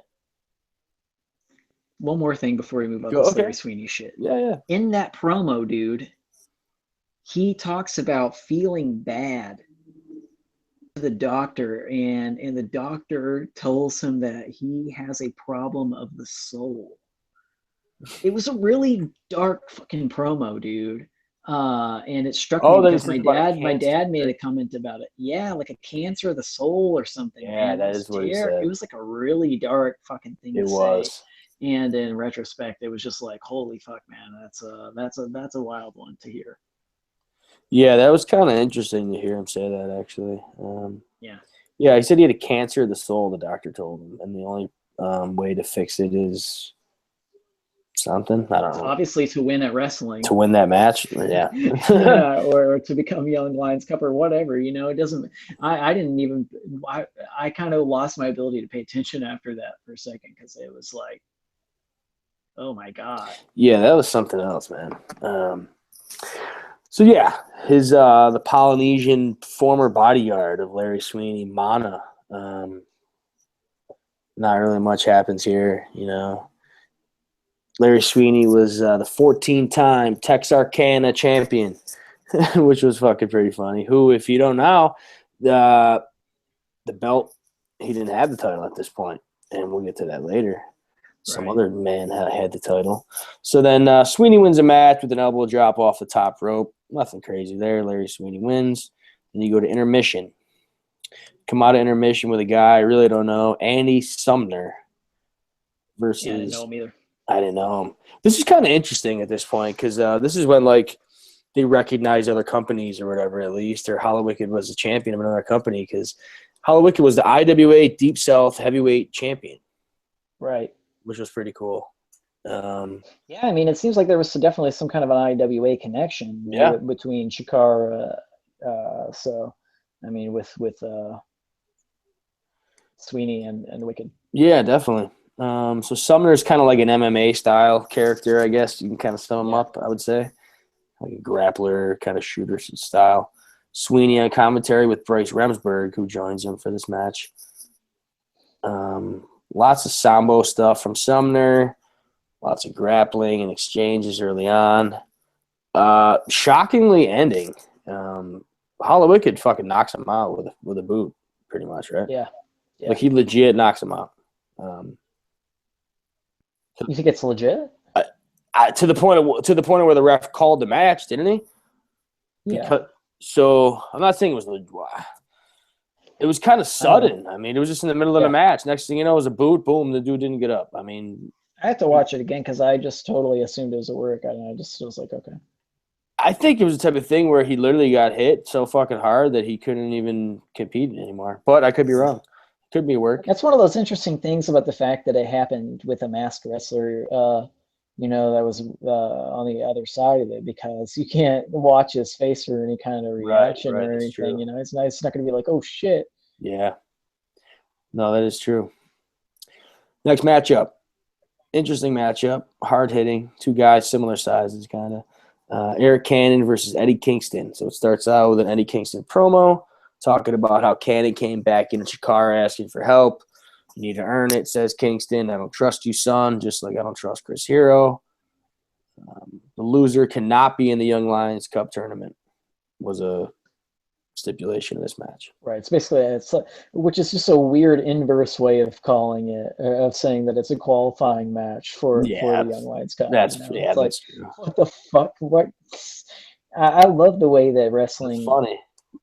One more thing before we move on to this Larry Sweeney shit. Yeah. In that promo, dude, he talks about feeling bad to the doctor, and the doctor tells him that he has a problem of the soul. It was a really dark fucking promo, dude. And it struck me because my dad made a comment about it. Yeah, like a cancer of the soul or something. Yeah, that is what he said. It was like a really dark fucking thing to say. And in retrospect, it was just like, holy fuck, man, that's a wild one to hear. Yeah, that was kind of interesting to hear him say that, actually. Yeah, he said he had a cancer of the soul, the doctor told him, and the only way to fix it is something. I don't know. Obviously, to win at wrestling. To win that match, yeah. Yeah, or to become Young Lions Cup or whatever. It doesn't. I didn't even. I kind of lost my ability to pay attention after that for a second because it was like, oh my god. Yeah, that was something else, man. So yeah, his the Polynesian former bodyguard of Larry Sweeney, Mana. Not really much happens here, Larry Sweeney was the 14-time Texarkana champion, which was fucking pretty funny. Who, if you don't know, the belt, he didn't have the title at this point, and we'll get to that later. Some other man had the title. So then Sweeney wins a match with an elbow drop off the top rope. Nothing crazy there. Larry Sweeney wins. Then you go to intermission. Come out of intermission with a guy I really don't know, Andy Sumner versus. Yeah, I didn't know him either. I didn't know him. This is kind of interesting at this point because this is when they recognize other companies or whatever, at least, or Hollow Wicked was a champion of another company because Hollow Wicked was the IWA Deep South Heavyweight Champion. Right. Which was pretty cool. Yeah, I mean, it seems like there was definitely some kind of an IWA connection between Chikara. So, I mean, with Sweeney and Wicked. Yeah, definitely. So Sumner's kind of like an MMA style character, I guess. You can kind of sum him up, I would say. Like a grappler, kind of shooter style. Sweeney on commentary with Bryce Remsburg, who joins him for this match. Lots of Sambo stuff from Sumner. Lots of grappling and exchanges early on. Shockingly ending. Hollow Wicked fucking knocks him out with a boot, pretty much, right? Yeah. Like he legit knocks him out. You think it's legit? To the point where the ref called the match, didn't he? Yeah. So I'm not saying it was it was kind of sudden. I mean, it was just in the middle of the match. Next thing you know, it was a boot. Boom, the dude didn't get up. I mean, I have to watch it again because I just totally assumed it was a workout, and I just was like, okay. I think it was the type of thing where he literally got hit so fucking hard that he couldn't even compete anymore. But I could be wrong. Could be work. That's one of those interesting things about the fact that it happened with a masked wrestler. That was on the other side of it, because you can't watch his face for any kind of reaction or anything. True. It's not going to be like, oh shit. Yeah. No, that is true. Next matchup. Interesting matchup. Hard hitting. Two guys similar sizes, kind of. Eric Cannon versus Eddie Kingston. So it starts out with an Eddie Kingston promo talking about how Cannon came back into Chikara asking for help. You need to earn it, says Kingston. I don't trust you, son, just like I don't trust Chris Hero. The loser cannot be in the Young Lions Cup tournament was a stipulation of this match. Right. It's basically, which is just a weird inverse way of calling it, of saying that it's a qualifying match for the Young Lions Cup. That's true. What the fuck? What? I love the way that wrestling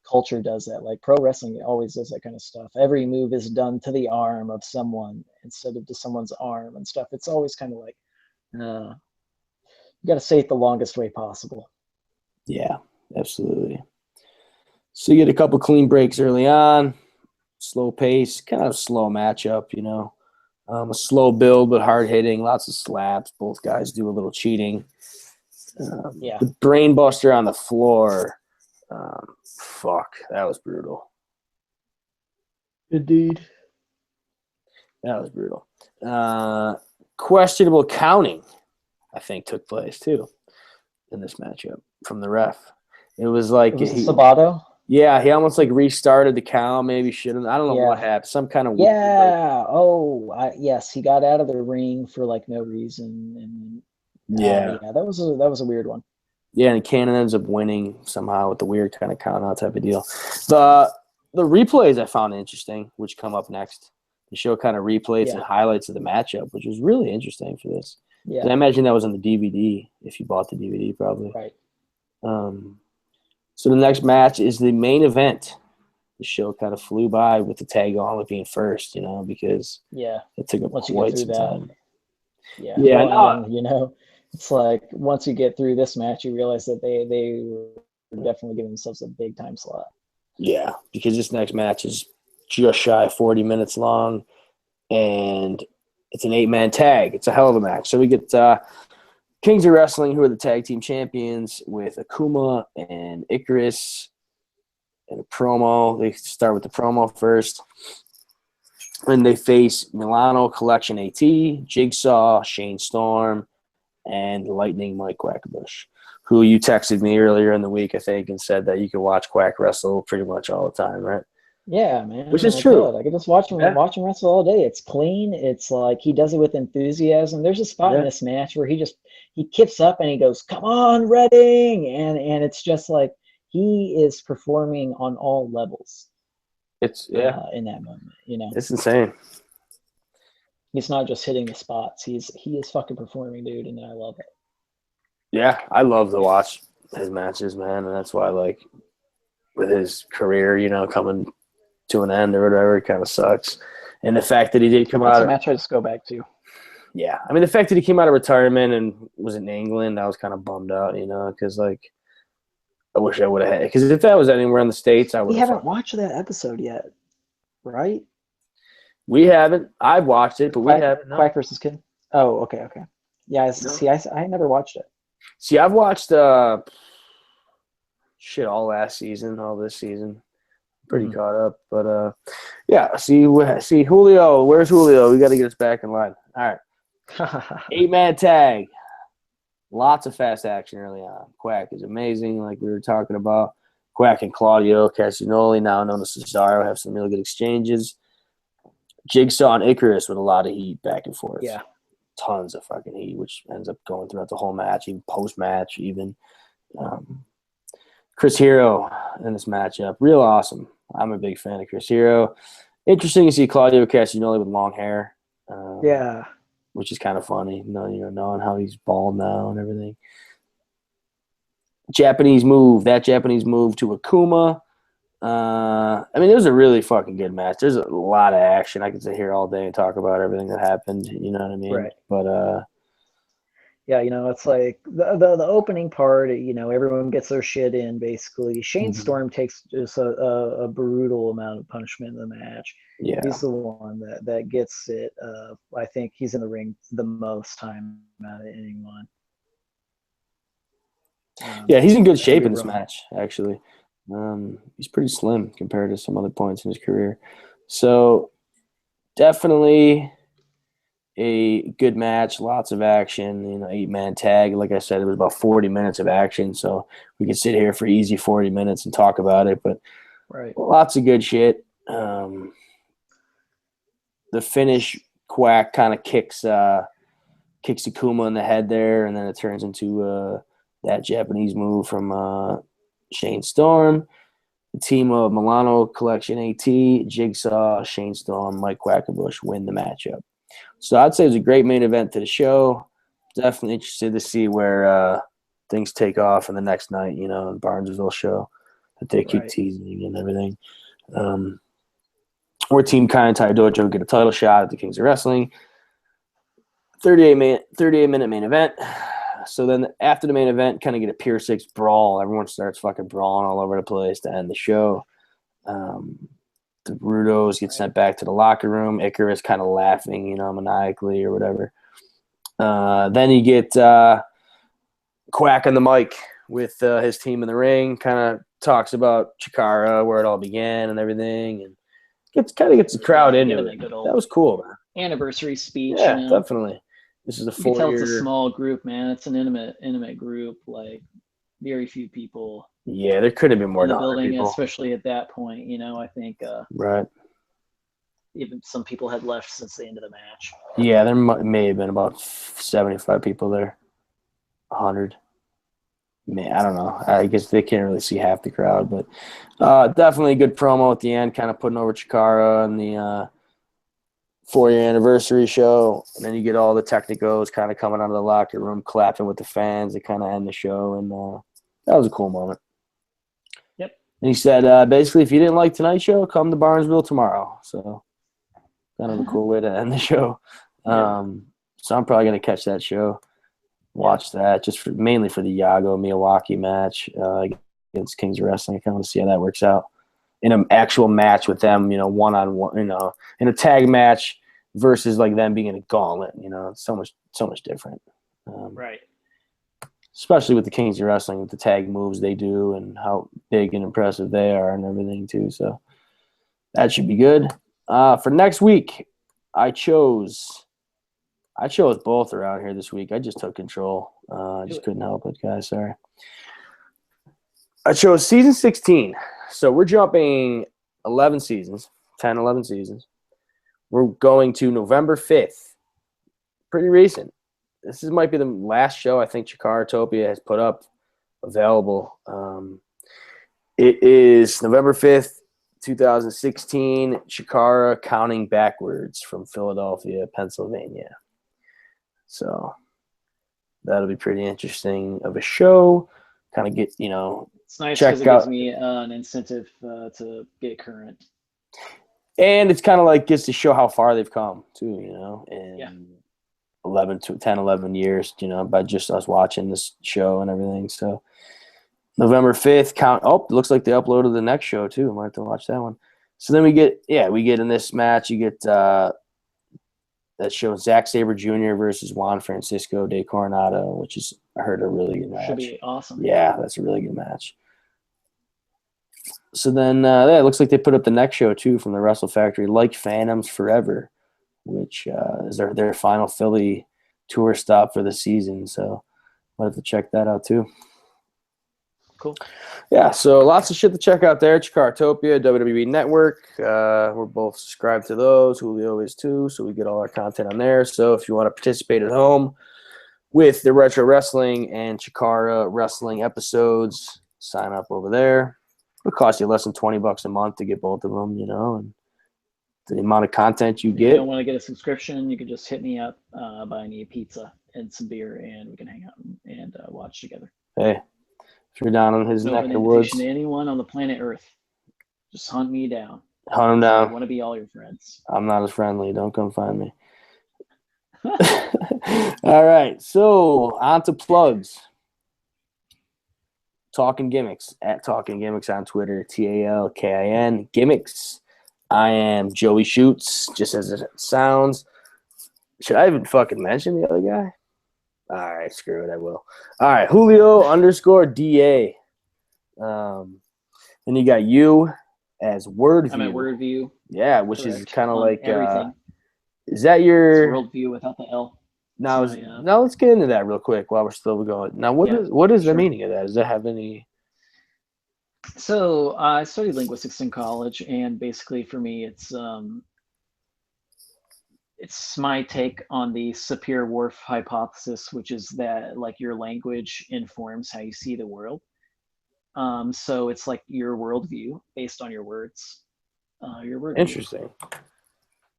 culture does that. Like pro wrestling always does that kind of stuff. Every move is done to the arm of someone instead of to someone's arm and stuff. It's always kind of like, you got to say it the longest way possible. Yeah, absolutely. So you get a couple clean breaks early on, slow pace, kind of slow matchup, a slow build but hard hitting, lots of slaps. Both guys do a little cheating. The brain buster on the floor. Fuck, that was brutal. Indeed. That was brutal. Questionable counting, I think, took place too in this matchup from the ref. It was like Sabato. Yeah, he almost like restarted the count. Maybe shouldn't. I don't know what happened. Some kind of yes, he got out of the ring for like no reason, and that was a weird one. Yeah, and Cannon ends up winning somehow with the weird kind of count out type of deal. The replays I found interesting, which come up next. The show kind of replays and highlights of the matchup, which was really interesting for this. Yeah, I imagine that was on the DVD if you bought the DVD, probably. Right. So the next match is the main event. The show kind of flew by with the tag on with being first, because it took up quite some time. It's like once you get through this match, you realize that they were definitely giving themselves a big time slot. Yeah, because this next match is just shy of 40 minutes long, and it's an 8-man tag. It's a hell of a match. So we get Kings of Wrestling, who are the tag team champions, with Akuma and Icarus, and a promo. They start with the promo first. And they face Milano Collection AT, Jigsaw, Shane Storm, and Lightning Mike Quackenbush, who you texted me earlier in the week, I think, and said that you can watch Quack wrestle pretty much all the time, right? Yeah, man. Which is true. I can just watch him wrestle all day. It's clean. It's like he does it with enthusiasm. There's a spot in this match where he kicks up and he goes, "Come on, Redding!" And it's just like he is performing on all levels. It's in that moment, It's insane. He's not just hitting the spots. He is fucking performing, dude, and I love it. Yeah, I love to watch his matches, man, and that's why, like, with his career, coming to an end or whatever, it kind of sucks. And the fact that he did come out. That's a match I just go back to. Yeah, I mean, the fact that he came out of retirement and was in England, I was kind of bummed out, because like I wish I would have had. Because if that was anywhere in the States, I would. We haven't watched that episode yet, right? We haven't. I've watched it, but we haven't. Quack versus Kid. Oh, okay. Yeah, I never watched it. See, I've watched all last season, all this season. Pretty caught up, but see Julio. Where's Julio? We got to get us back in line. All right, 8-man tag. Lots of fast action early on. Quack is amazing, like we were talking about. Quack and Claudio Castagnoli, now known as Cesaro, have some really good exchanges. Jigsaw and Icarus with a lot of heat back and forth. Yeah, tons of fucking heat, which ends up going throughout the whole match, even post-match, even. Chris Hero in this matchup. Real awesome. I'm a big fan of Chris Hero. Interesting to see Claudio Castagnoli with long hair. Yeah. Which is kind of funny, knowing how he's bald now and everything. Japanese move to Akuma. I mean, it was a really fucking good match. There's a lot of action. I could sit here all day and talk about everything that happened. You know what I mean? Right. But yeah, it's like the opening part. Everyone gets their shit in. Basically, Shane Storm takes just a brutal amount of punishment in the match. Yeah, he's the one that gets it. I think he's in the ring the most time out of anyone. Yeah, he's in good shape in this match, actually. He's pretty slim compared to some other points in his career. So definitely a good match, lots of action, 8-man tag. Like I said, it was about 40 minutes of action, so we could sit here for easy 40 minutes and talk about it, but lots of good shit. The finish, Quack kind of kicks Akuma in the head there, and then it turns into that Japanese move from Shane Storm. The team of Milano Collection AT, Jigsaw, Shane Storm, Mike Quackenbush win the matchup. So I'd say it was a great main event to the show. Definitely interested to see where things take off in the next night, in Barnesville show that they keep teasing and everything. Or Team Kaintai Dojo get a title shot at the Kings of Wrestling. 38-minute main event. So then after the main event, kind of get a Pier 6 brawl. Everyone starts fucking brawling all over the place to end the show. The Rudos get sent back to the locker room. Icarus kind of laughing, maniacally or whatever. Then you get Quack on the mic with his team in the ring, kind of talks about Chikara, where it all began and everything, and gets the crowd into it. That was cool, man. Anniversary speech. Yeah, definitely. This is a 4-year. You can tell it's a small group, man. It's an intimate group. Like very few people. Yeah, there could have been more in the building, people. Especially at that point. I think. Right. Even some people had left since the end of the match. Yeah, there may have been about 75 people there. 100. Man, I don't know. I guess they can't really see half the crowd, but definitely a good promo at the end, kind of putting over Chikara and the 4-year anniversary show. And then you get all the technicals kind of coming out of the locker room, clapping with the fans to kind of end the show. And that was a cool moment. Yep. And he said, basically, if you didn't like tonight's show, come to Barnesville tomorrow. So kind of a cool way to end the show. So I'm probably going to catch that show, watch that, just mainly for the Yago-Miyawaki match against Kings of Wrestling. I kind of want to see how that works out in an actual match with them, one-on-one, in a tag match versus like them being in a gauntlet. It's so much different. Right. Especially with the Kings of Wrestling, with the tag moves they do and how big and impressive they are and everything too. So that should be good. For next week, I chose both around here this week. I just took control. I just couldn't help it, guys. Sorry. I chose season 16. So we're jumping 11 seasons, 10, 11 seasons. We're going to November 5th. Pretty recent. This might be the last show I think Chikaratopia has put up available. It is November 5th, 2016, Chikara Counting Backwards from Philadelphia, Pennsylvania. So that'll be pretty interesting of a show. Kind of get, it's nice because it gives me an incentive to get current. And it's kind of like gets to show how far they've come too, and 11 years, by just us watching this show and everything. So November 5th, it looks like they uploaded the next show too. I might have to watch that one. So then we get in this match, you get that shows Zack Sabre Jr. versus Juan Francisco de Coronado, which is, I heard, a really good match. Should be awesome. Yeah, that's a really good match. So then, it looks like they put up the next show, too, from the Wrestle Factory, Like Phantoms Forever, which is their final Philly tour stop for the season. So I'll have to check that out, too. Cool. Yeah, so lots of shit to check out there. Chikaratopia, WWE Network. We're both subscribed to those. Julio is too, so we get all our content on there. So if you want to participate at home with the Retro Wrestling and Chikara Wrestling episodes, sign up over there. It'll cost you less than $20 a month to get both of them, and the amount of content you If get. you don't want to get a subscription, you can just hit me up, buy me a pizza and some beer, and we can hang out and watch together. Hey, if you're down in his An neck open of the woods, invitation to anyone on the planet Earth. Just hunt me down. hunt him I down. want to be all your friends. I'm not as friendly. Don't come find me. All right, so on to plugs. Talkin Gimmicks, at Talkin Gimmicks on Twitter, TALKIN Gimmicks. I am Joey Shoots, just as it sounds. Should I even fucking mention the other guy? All right, screw it, I will. All right, Julio_DA. Then you got you as Wordview. I'm at Wordview. Yeah, which Correct. is kind of On like everything. Is that your It's Worldview without the L. now? Now let's get into that real quick while we're still going. Now, what is the meaning of that? Does that have any? So I studied linguistics in college, and basically for me, it's my take on the Sapir-Whorf hypothesis, which is that like your language informs how you see the world. So it's like your worldview based on your words. Your worldview. Interesting.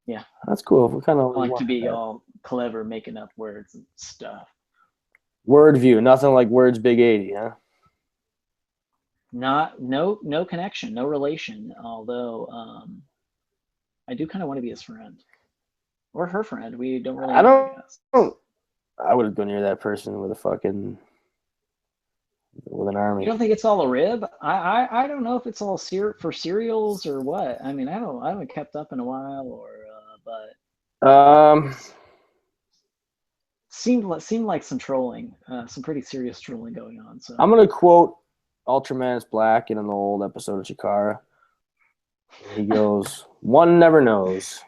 Yeah, that's cool. We kind of like to be all clever, making up words and stuff. Wordview, nothing like Words Big 80, huh? No connection, no relation. Although I do kind of want to be his friend or her friend. We don't really know, I guess. I would go near that person with an army. You don't think it's all a rib? I don't know if it's all for cereals or what. I mean, I haven't kept up in a while, but seemed like some trolling, some pretty serious trolling going on. So I'm gonna quote Ultraman is Black in an old episode of Chikara. He goes, "One never knows."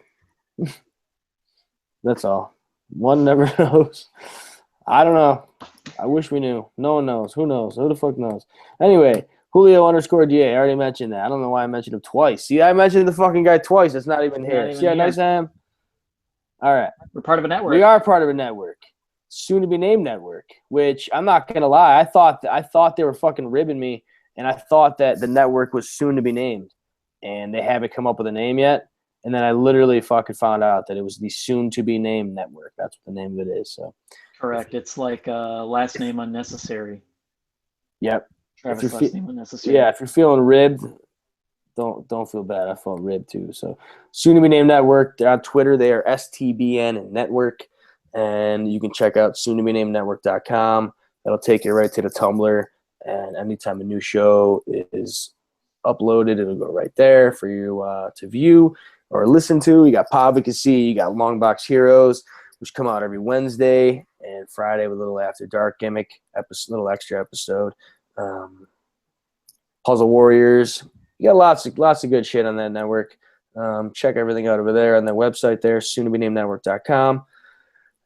That's all. One never knows. I don't know. I wish we knew. No one knows. Who knows? Who the fuck knows? Anyway, Julio_DA. I already mentioned that. I don't know why I mentioned him twice. See, I mentioned the fucking guy twice. It's not even here. See how nice I am? All right. We're part of a network. We are part of a network. Soon to be named network, which I'm not going to lie. I thought they were fucking ribbing me, and I thought that the network was soon to be named, and they haven't come up with a name yet. And then I literally fucking found out that it was the soon to be named network. That's what the name of it is. So correct. It's like last name unnecessary. Yep. Travis last name unnecessary. Yeah, if you're feeling ribbed, don't feel bad. I felt ribbed too. So soon to be named network. They're on Twitter. They are STBN and network. And you can check out soon to be named network.com. That'll take you right to the Tumblr. And anytime a new show is uploaded, it'll go right there for you to view or listen to. You got Advocacy, you got Longbox Heroes, which come out every Wednesday and Friday with a little After Dark gimmick, little extra episode. Puzzle Warriors. You got lots of good shit on that network. Check everything out over there on their website there, soon to be named network.com.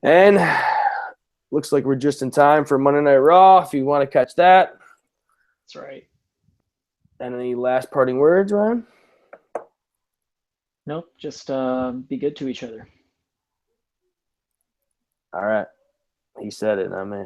And looks like we're just in time for Monday Night Raw if you want to catch that. That's right. And any last parting words, Ryan? Nope. Just be good to each other. All right. He said it, not me.